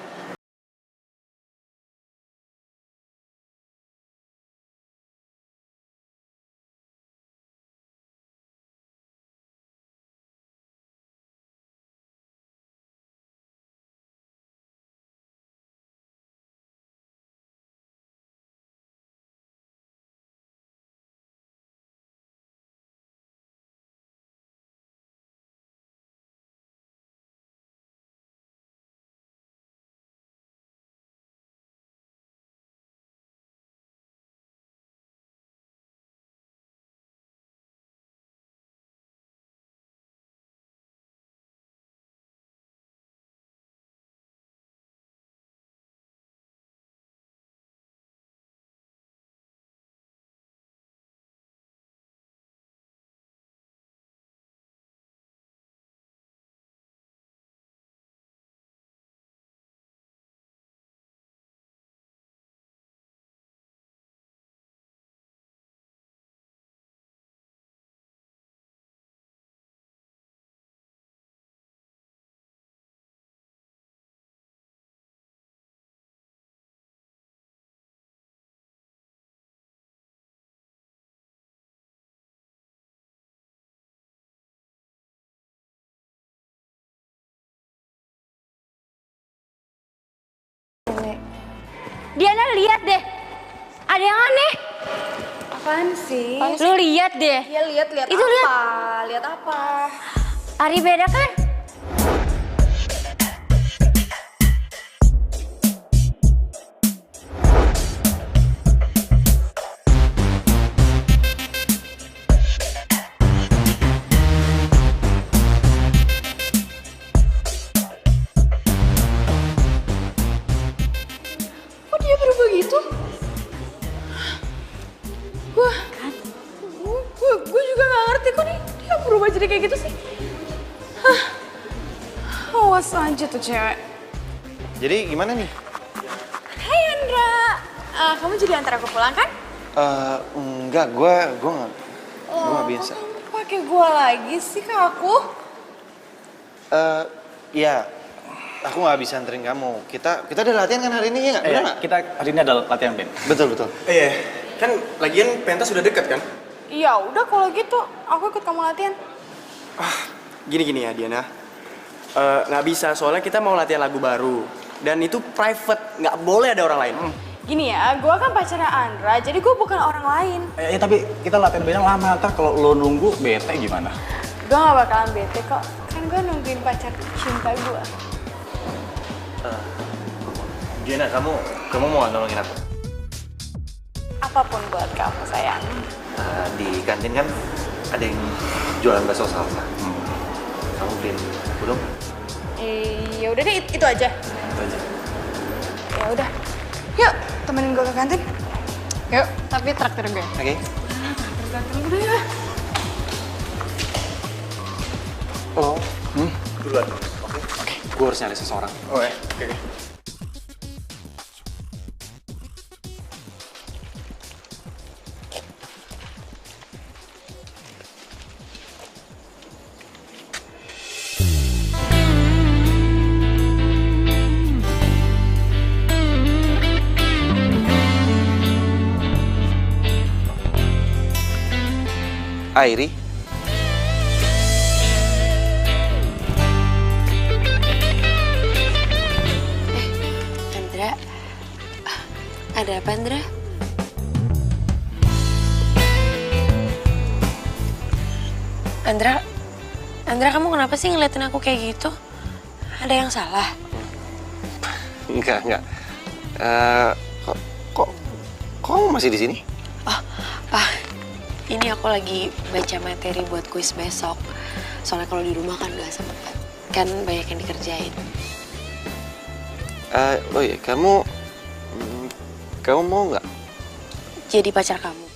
Diana, lihat deh. Ada yang aneh. Apaan sih? Lu lihat deh. Iya, lihat Itu apa? lihat. Lihat apa? Ari beda kan? Kok dia berubah gitu? Gue juga gak ngerti kok nih dia berubah jadi kayak gitu sih. Hah, awas aja tuh cewek. Jadi gimana nih? Hai Andra, kamu jadi antar aku pulang kan? Enggak, gue nggak biasa. Kamu pakai gue lagi sih ke aku? Ya, aku nggak bisa anterin kamu. Kita ada latihan kan hari ini ya nggak? Bener nggak? Kita hari ini ada latihan band. Betul. Iya, kan lagian pentas sudah dekat kan? Ya udah kalau gitu, aku ikut kamu latihan. Gini ya Diana, nggak bisa soalnya kita mau latihan lagu baru dan itu private, nggak boleh ada orang lain. Gini ya, gue kan pacarnya Andra, jadi gue bukan orang lain. Ya tapi kita latihan bandnya lama, ntar kalau lo nunggu bete gimana? Gue gak bakalan bete kok, kan gue nungguin pacar cinta gue. Diana, kamu mau nolongin aku? Apapun buat kamu sayang. Di kantin kan ada yang jualan bakso salsa. Kamu beliin belum? Ya udah deh, itu aja. Itu aja. Ya udah, yuk temenin gue ke kantin. Yuk, tapi traktir gue. Oke. Traktir gue ya. Oh, Duluan. Oke. Gue harus nyari seseorang. Oh ya, oke. Airi? Andra, ada apa Andra? Andra kamu kenapa sih ngeliatin aku kayak gitu? Ada yang salah? Enggak. Kok kamu masih di sini? Ini aku lagi baca materi buat kuis besok. Soalnya kalau di rumah kan gak sempet. Kan banyak yang dikerjain. Oh iya, kamu mau nggak? Jadi pacar kamu.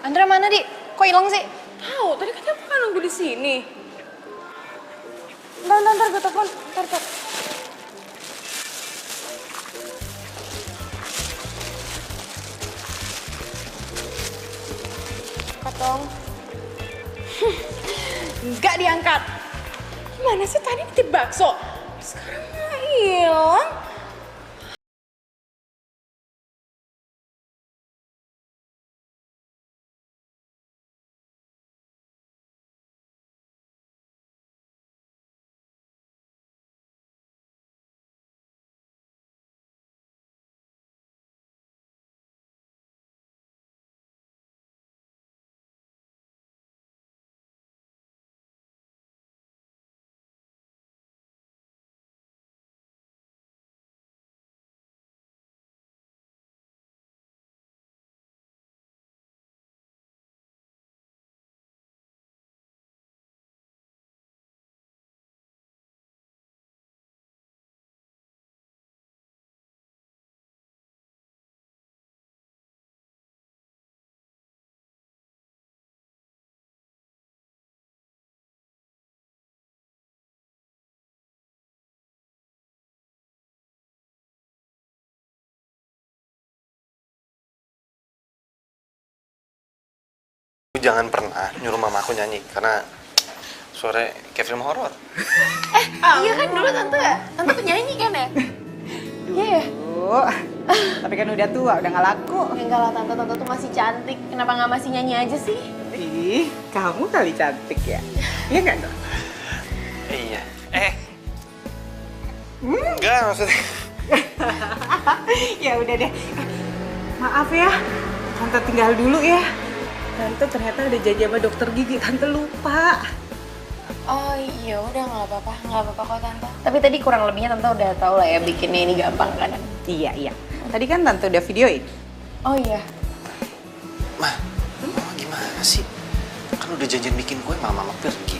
Andra mana, Di? Kok hilang sih? Tahu, tadi katanya bukan nunggu di sini. Ntar gue telepon. Ntar. Katong. Nggak diangkat. Gimana sih tadi nitip bakso? Sekarang hilang. Jangan pernah nyuruh mama aku nyanyi karena suara kayak film horor. Iya kan dulu tante penyanyi kan ya? Iya. Tapi kan udah tua, udah gak laku. Enggak lah tante tuh masih cantik. Kenapa nggak masih nyanyi aja sih? Ih, kamu kali cantik ya. Iya nggak dong? Iya. Enggak maksudnya. Ya udah deh. Maaf ya, tante tinggal dulu ya. Tante ternyata ada janji sama dokter gigi, tante lupa. Oh iya udah nggak apa-apa kok tante. Tapi tadi kurang lebihnya tante udah tahu lah ya bikinnya ini gampang kan? Iya. Tadi kan tante udah videoin. Oh iya. Mama gimana sih? Kan udah janjian bikin kue, mama pergi.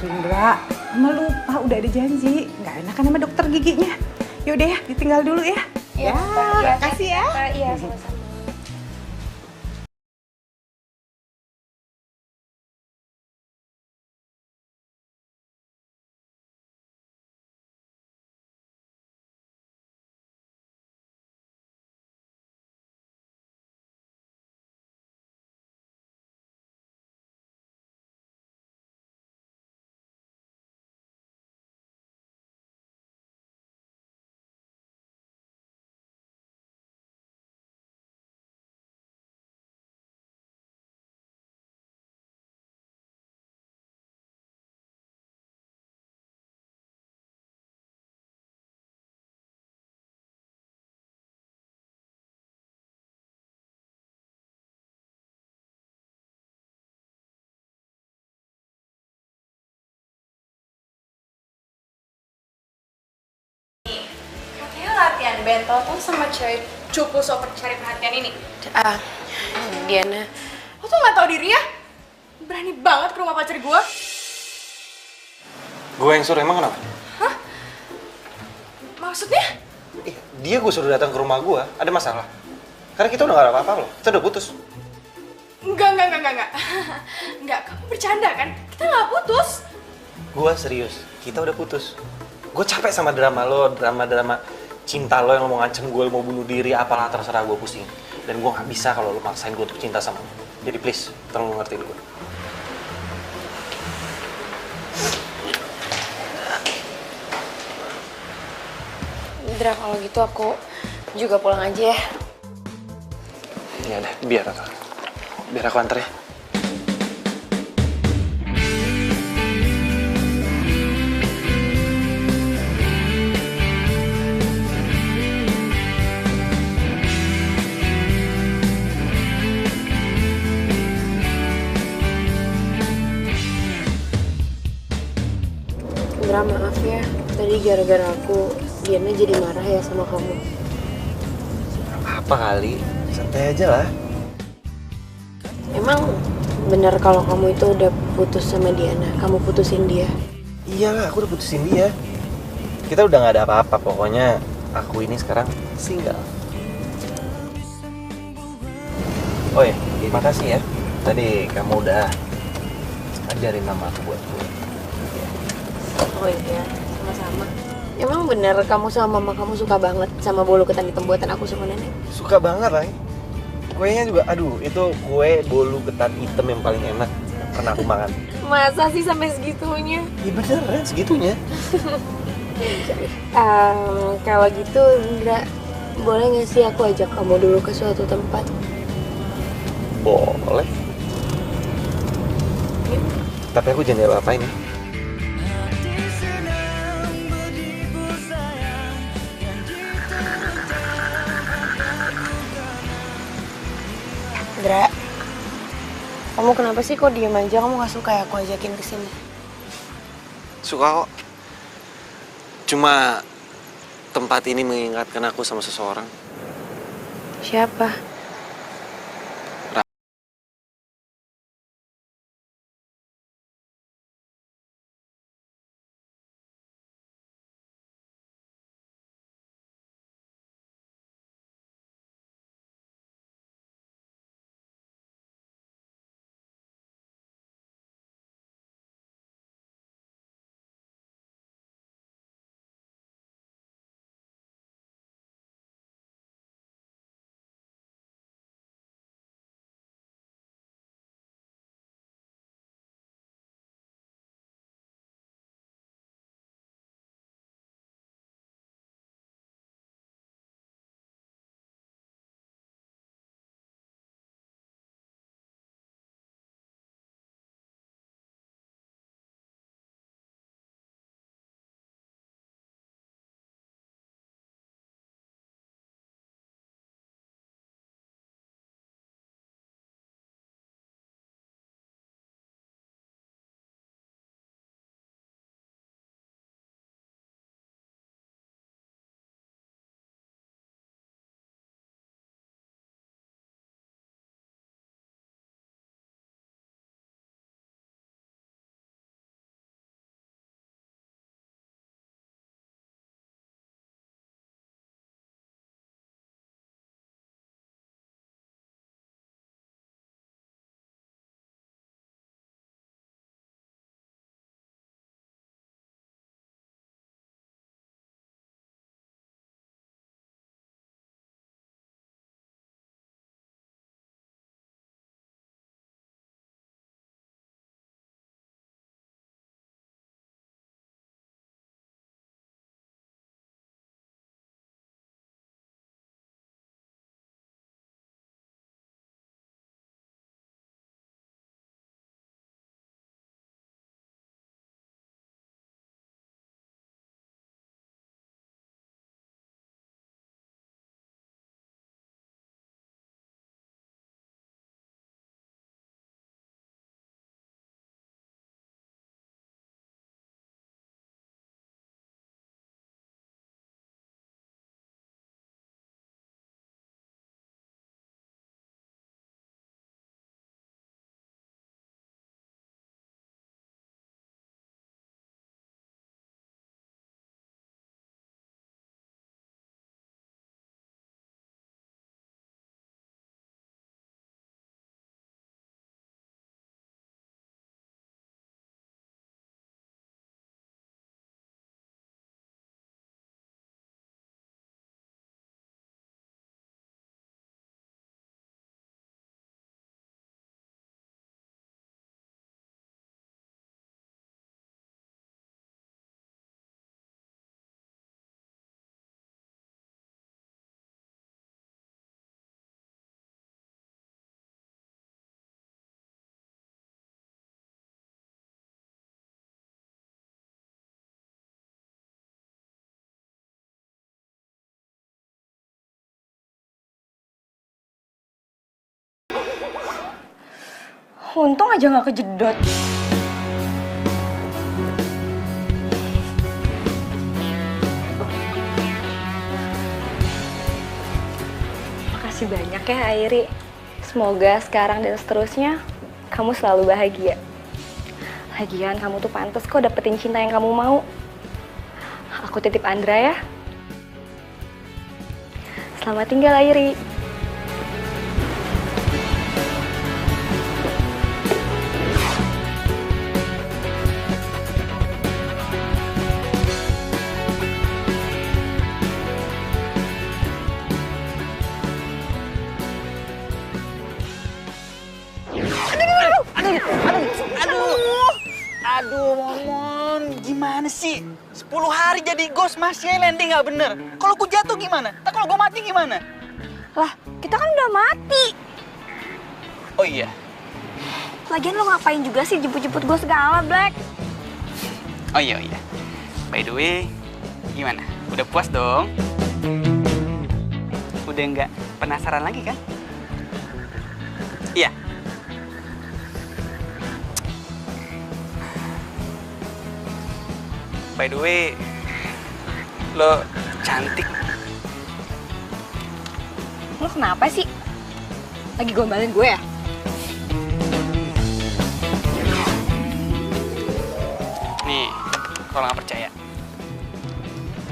Enggak, mama lupa udah ada janji. Nggak enakan sama dokter giginya. Yaudah ya, ditinggal dulu ya. Iya, kasih ya. Iya, sama-sama. bentol tuh sama cewek cupu so cari perhatian ini. Diana. Lo tuh nggak tahu diri ya? Berani banget ke rumah pacar gue. Gue yang suruh, emang kenapa? Maksudnya? Dia gue suruh datang ke rumah gue, ada masalah? Karena kita udah gak ada apa-apa loh, kita udah putus. Enggak. Enggak, kamu bercanda kan? Kita nggak putus. Gue serius, kita udah putus. Gue capek sama drama lo, drama cinta lo yang lo mau ngancem gue, lo mau bunuh diri, apalah terserah, gue pusing. Dan gue gak bisa kalau lo maksain gue untuk cinta sama lo. Jadi please, tolong lo ngertiin gue. Dra, kalau gitu aku juga pulang aja ya. Iya deh, biar aku anter ya. Dra, maaf ya. Tadi gara-gara aku, Diana jadi marah ya sama kamu. Apa kali? Santai aja lah. Emang benar kalau kamu itu udah putus sama Diana? Kamu putusin dia? Iyalah, aku udah putusin dia. Kita udah gak ada apa-apa, pokoknya aku ini sekarang single. Oh ya, makasih ya. Tadi kamu udah ajarin nama aku buat gue. Oh iya, sama-sama. Emang bener kamu sama mama kamu suka banget sama bolu ketan hitam buatan aku sama nenek? Suka banget, Ray. Kuenya juga, aduh, itu kue bolu ketan hitam yang paling enak pernah aku makan. Masa sih sampai segitunya? Iya beneran, segitunya. Kalau gitu, Indra, boleh nggak sih aku ajak kamu dulu ke suatu tempat? Boleh. Tapi aku jangan apa-apain ya. Indra, kamu kenapa sih kok diem aja? Kamu nggak suka ya aku ajakin ke sini? Suka kok. Cuma tempat ini mengingatkan aku sama seseorang. Siapa? Untung aja nggak kejedot. Makasih banyak ya Airi. Semoga sekarang dan seterusnya kamu selalu bahagia. Lagian kamu tuh pantas kok dapetin cinta yang kamu mau. Aku titip Andra ya. Selamat tinggal Airi. Aduh, Momon, gimana sih? 10 hari jadi ghost masih landing nggak bener. Kalau gue jatuh gimana? Tak kalau gue mati gimana? Lah, kita kan udah mati. Oh iya. Lagian lo ngapain juga sih jemput-jemput gue segala, Black? Oh iya. By the way, gimana? Udah puas dong? Udah nggak penasaran lagi kan? Iya. By the way, lo cantik. Lo kenapa sih? Lagi gombalin gue ya? Nih, kalau nggak percaya.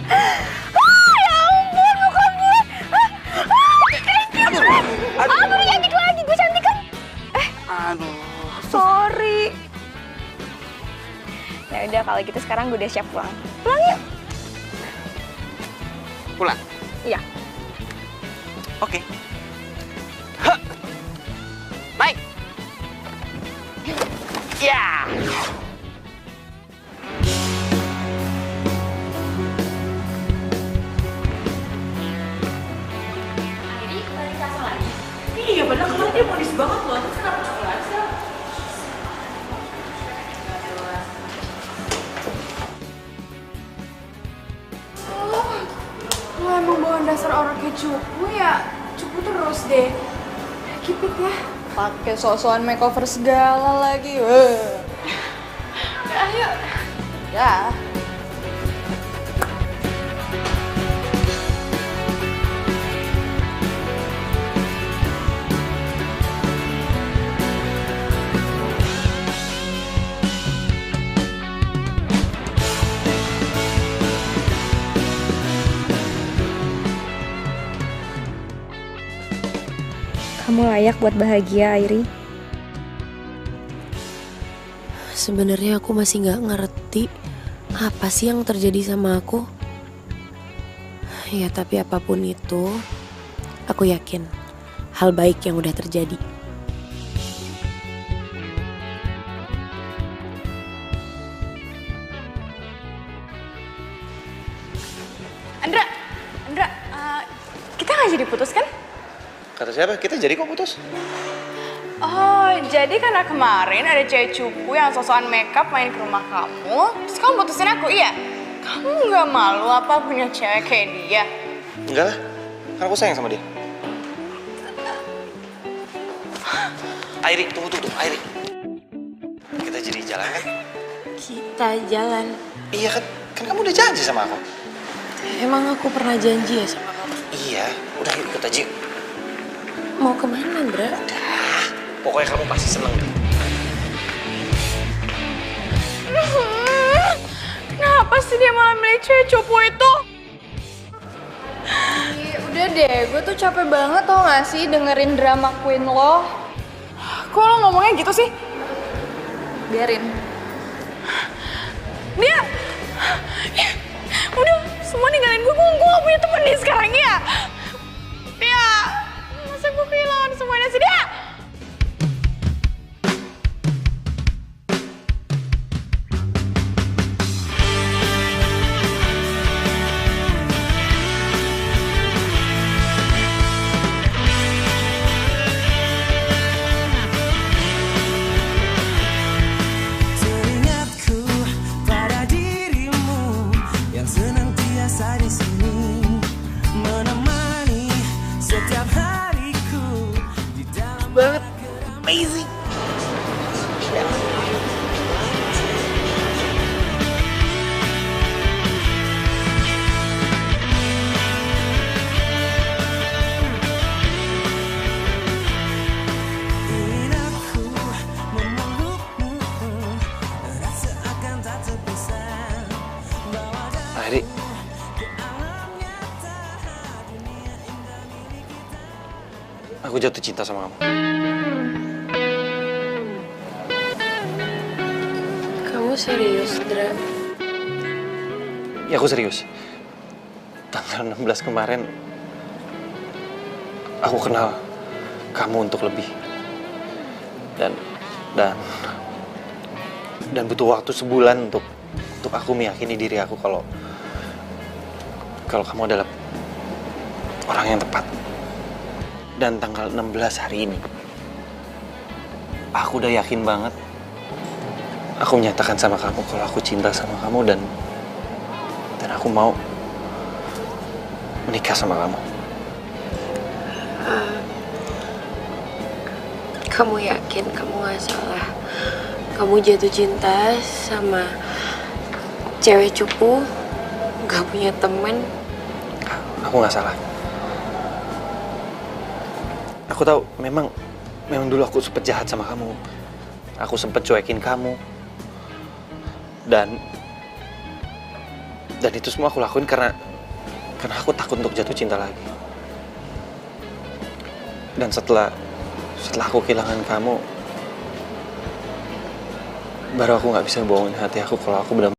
Ya ampun, muka gue. Aduh, cantik lagi. Gue cantik kan? Aduh. Sorry. Ya udah kalau gitu sekarang gue udah siap pulang. Pulang yuk. Pulang? Iya. Oke. Huh. Naik. Ya. Airi balik kasar lagi. Iya, padahal kemarin dia modis banget loh. Terus kenapa cukup lagi sih? Lo emang bawaan dasar orang kayak cupu ya? Cupu terus deh. Keep it ya. Pakai sosokan makeover segala lagi. Ayo. Ya. Kamu layak buat bahagia, Airi. Sebenarnya aku masih nggak ngerti apa sih yang terjadi sama aku. Ya tapi apapun itu, aku yakin hal baik yang udah terjadi. Andra, kita nggak jadi putus kan? Kata siapa? Kita jadi kok putus? Oh, jadi karena kemarin ada cewek cupu yang sosokan makeup main ke rumah kamu, terus kamu putusin aku, iya? Kamu nggak malu apa punya cewek kayak dia? Enggak lah, kan aku sayang sama dia. Airi, tunggu, Airi. Kita jadi jalan kan? Kita jalan. Iya kan kamu udah janji sama aku. Emang aku pernah janji ya sama kamu? Iya, udah yuk ikut aja yuk. Mau kemana, Andra? Pokoknya kamu pasti seneng deh. Kenapa sih dia malah milih cewek cupu itu? Udah deh, gue tuh capek banget tau gak sih dengerin drama queen lo. Kok lo ngomongnya gitu sih? Biarin. Dia udah semua ninggalin gue gak punya temen nih sekarang ya. Dia masa gue kehilangan semuanya sih dia. Teringatku pada dirimu yang senantiasa di sini menemani setiap hariku di dalam amazing. Airi, aku jatuh cinta sama kamu. Kamu serius, Dra? Ya aku serius. Tanggal 16 kemarin, aku kenal kamu untuk lebih. Dan butuh waktu sebulan untuk aku meyakini diri aku kalau kamu adalah orang yang tepat. Dan tanggal 16 hari ini, aku udah yakin banget. Aku menyatakan sama kamu kalau aku cinta sama kamu dan aku mau menikah sama kamu. Kamu yakin kamu gak salah? Kamu jatuh cinta sama cewek cupu, gak punya temen? Aku gak salah. Aku tahu memang dulu aku sempet jahat sama kamu. Aku sempet cuekin kamu. Dan itu semua aku lakuin karena aku takut untuk jatuh cinta lagi. Dan setelah aku kehilangan kamu, baru aku nggak bisa bohongin hati aku kalau aku benar.